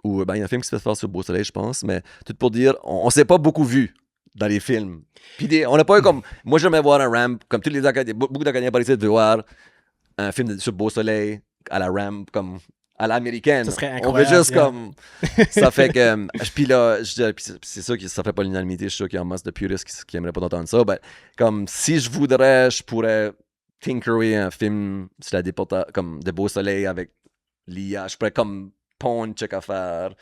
Ou il y a un film qui se fait faire sur Beau Soleil, je pense, mais tout pour dire, on s'est pas beaucoup vu dans les films. Puis on n'a pas eu comme... Moi, j'aimerais voir un ramp, comme tous les Acadiens, beaucoup d'Acadiens par ici, de voir un film sur Beau Soleil à la ramp, comme à l'américaine. Ça serait On incroyable. veut juste comme... Ça fait que... Puis là, c'est sûr que ça fait pas l'unanimité, je suis sûr qu'il y a un masse de puristes qui aimeraient pas entendre ça, mais comme si je voudrais, je pourrais tinkerer un film sur la déportation, comme de Beau Soleil avec l'IA, je pourrais comme pondre check à faire.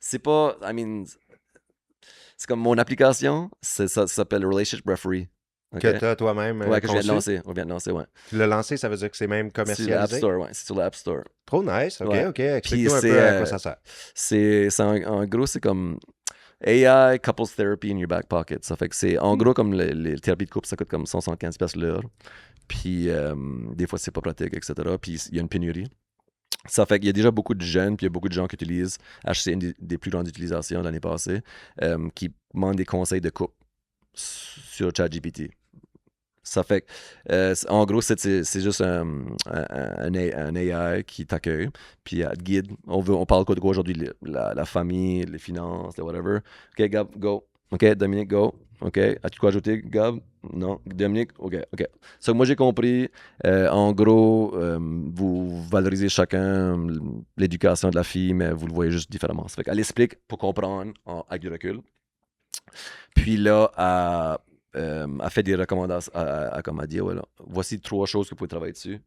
C'est pas... c'est comme mon application, ça s'appelle Relationship Referee. Okay? Que tu as toi-même Ouais, que je viens de conçu. lancer. On vient de lancer, ouais. Tu l'as lancé, ça veut dire que c'est même C'est sur l'App commercialisé? Store, ouais. C'est sur l'App Store. Trop nice, ok, Ouais. ok. Explique-nous un Puis peu à quoi ça sert. En gros, c'est comme AI Couples Therapy in your back pocket. Ça fait que c'est en gros comme les thérapies de couple, ça coûte comme 175$ l'heure. Puis des fois, c'est pas pratique, etc. Puis il y a une pénurie. Ça fait qu'il y a déjà beaucoup de jeunes, puis il y a beaucoup de gens qui utilisent, c'est une des plus grandes utilisations de l'année passée, qui demandent des conseils de couple sur ChatGPT. Ça fait que, en gros, c'est juste un AI qui t'accueille, puis elle te guide. On parle quoi de quoi aujourd'hui? La famille, les finances, le whatever. OK, Gab, go. OK, Dominique, go. OK, as-tu quoi ajouter, Gab? Non. Dominique? OK. So, moi, j'ai compris. En gros, vous valorisez chacun l'éducation de la fille, mais vous le voyez juste différemment. Ça fait qu'elle explique pour comprendre avec du recul. Puis là, a fait des recommandations, comme elle dit, voilà, voici 3 choses que vous pouvez travailler dessus,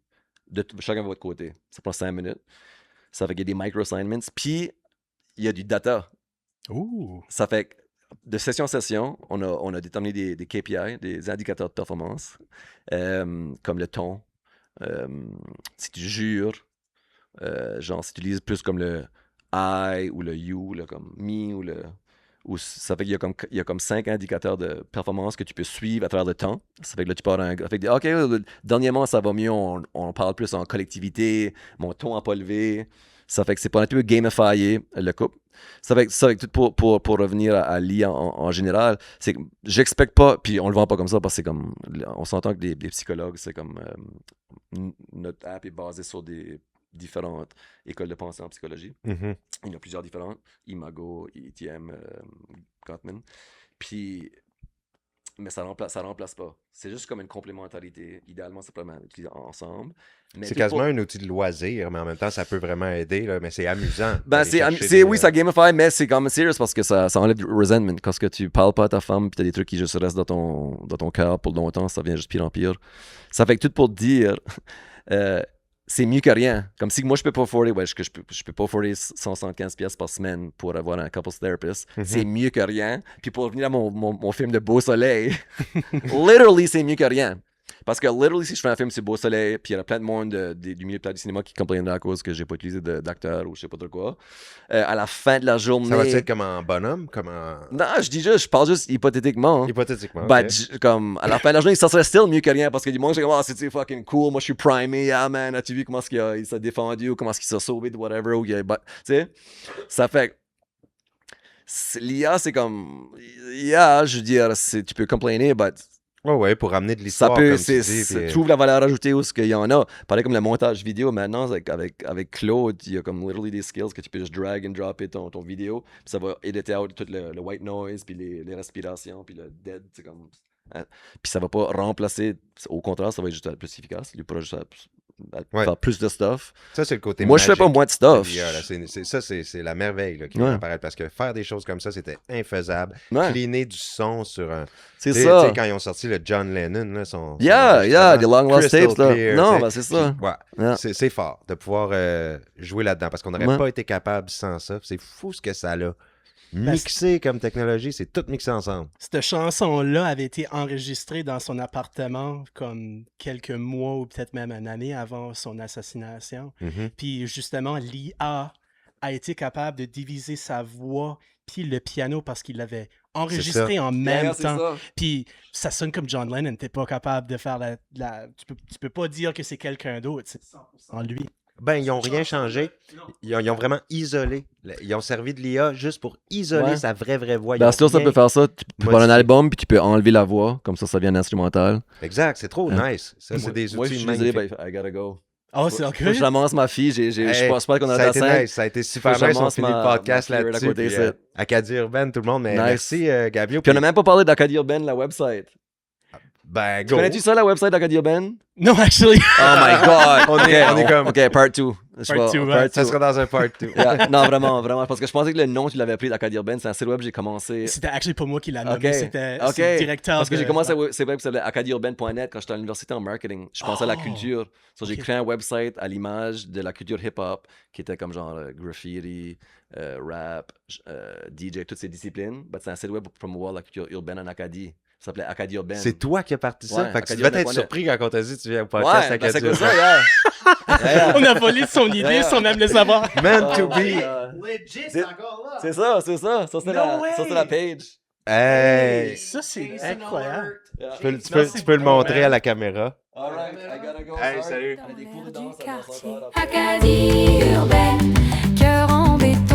chacun de votre côté. Ça prend 5 minutes. Ça fait qu'il y a des micro-assignments. Puis, il y a du data. Ouh. Ça fait que de session en session, on a déterminé des KPI, des indicateurs de performance, comme le ton. Si tu jures, genre si tu utilises plus comme le I ou le you, là, comme me ou le... ça fait qu'il y a comme 5 indicateurs de performance que tu peux suivre à travers le temps. Ça fait que là, tu pars OK, dernièrement, ça va mieux, on parle plus en collectivité, mon ton n'a pas levé. Ça fait que c'est pas un peu gamifié, le couple. Ça fait que tout pour revenir à l'IA en général, c'est que j'expecte pas, puis on le vend pas comme ça, parce que c'est comme, on s'entend que des psychologues, c'est comme, notre app est basée sur des différentes écoles de pensée en psychologie. Mhm. Il y en a plusieurs différentes. Imago, ETM, Gottman. Puis, mais ça remplace pas. C'est juste comme une complémentarité. Idéalement, c'est vraiment utilisé ensemble. Mais C'est quasiment un outil de loisir, mais en même temps, ça peut vraiment aider, là, mais c'est amusant. Ben, oui, ça gamify, mais c'est quand même serious parce que ça enlève du resentment. Quand tu parles pas à ta femme, puis t'as des trucs qui juste restent dans ton cœur pour longtemps, ça devient juste pire en pire. Ça fait que tout pour dire... c'est mieux que rien. Comme si moi, je peux pas afforder, je peux pas afforder 175$ par semaine pour avoir un couples therapist. C'est mieux que rien. Puis pour revenir à mon film de Beau Soleil, literally, c'est mieux que rien. Parce que literally, si je fais un film sur Beau Soleil, puis il y a plein de monde du milieu du cinéma qui comprendrait à cause que j'ai pas utilisé d'acteur ou je sais pas trop quoi, à la fin de la journée... Ça va être comme en bonhomme? Comme en... Non, je parle juste hypothétiquement. Hypothétiquement, comme, à la fin de la journée, ça serait still mieux que rien, parce que du monde, c'est comme, c'est fucking cool, moi je suis primé, ah man, as-tu vu comment il s'est défendu, ou comment est-ce qu'il s'est sauvé de whatever, ou tu sais, ça fait... L'IA, c'est comme... Yeah, je veux dire, tu peux complainer, but Ouais, pour ramener de l'histoire, Ça peut, comme tu dis. Puis... tu trouves la valeur ajoutée où ce qu'il y en a. Pareil comme le montage vidéo maintenant, avec Claude, il y a comme literally des skills que tu peux juste drag and dropper ton vidéo, puis ça va editer out tout le white noise, puis les respirations, puis le dead, c'est comme... Hein. Puis ça va pas remplacer, au contraire, ça va être juste plus efficace. Il pourra juste faire plus de stuff. Ça, c'est le côté Moi, je fais pas moins de stuff. C'est la merveille là, qui vient apparaître parce que faire des choses comme ça, c'était infaisable. Cleaner du son sur un... C'est ça. Quand ils ont sorti le John Lennon, là, son des long lost tapes. Là. Clear, non, ben c'est ça. C'est fort de pouvoir jouer là-dedans parce qu'on n'aurait pas été capable sans ça. C'est fou ce que ça a. Mixé comme technologie, c'est tout mixé ensemble. Cette chanson-là avait été enregistrée dans son appartement comme quelques mois ou peut-être même une année avant son assassination. Puis justement, l'IA a été capable de diviser sa voix puis le piano parce qu'il l'avait enregistré en même temps. Puis ça sonne comme John Lennon. T'es pas capable de faire Tu peux pas dire que c'est quelqu'un d'autre. C'est 100% lui. Ben, ils n'ont rien changé. Ils ont vraiment isolé. Ils ont servi de l'IA juste pour isoler sa vraie voix. Dans ce ça peut faire ça. Tu peux prendre un album puis tu peux enlever la voix. Comme ça devient instrumental. Exact, c'est trop nice. Ça, c'est des outils moi, je suis désolé, I gotta go. Oh, c'est ok. Faut que je ramasse ma fille. Je pense pas qu'on a la scène. Ça a été super nice. On finit le podcast là-dessus. Acadie Urbaine, tout le monde. Mais merci, Gabio. Puis on n'a même pas parlé d'Acadie Urbaine, la website. Ben, go. Connais-tu ça, la website d'Acadie Urbaine? No, actually. Oh my God. on est comme... OK, part 2. Ça sera dans un part 2. Non, vraiment. Parce que je pensais que le nom, tu l'avais pris d'Acadie Urbaine. C'est un site web, j'ai commencé... C'était actually pas moi qui l'a nommé. C'était le directeur. Parce que j'ai commencé un site web qui s'appelait acadieurbaine.net quand j'étais à l'université en marketing. Je pensais à la culture. J'ai créé un website à l'image de la culture hip-hop qui était comme genre graffiti, rap, DJ, toutes ces disciplines. C'est un site web pour promouvoir la culture urbaine en Acadie. Ça s'appelait Acadie Urbaine. C'est toi qui as parti ça? Ouais, fait que tu devais être surpris quand on t'a dit que tu viens au podcast Acadie c'est comme ça, On a volé son idée sans même le savoir. Meant to be. Legit, c'est encore là. C'est ça. Ça, c'est la page. Hey! Ça, c'est incroyable. Tu peux le montrer à la caméra. All right, I gotta go. Hey, salut. Acadie urbaine, cœur embêté.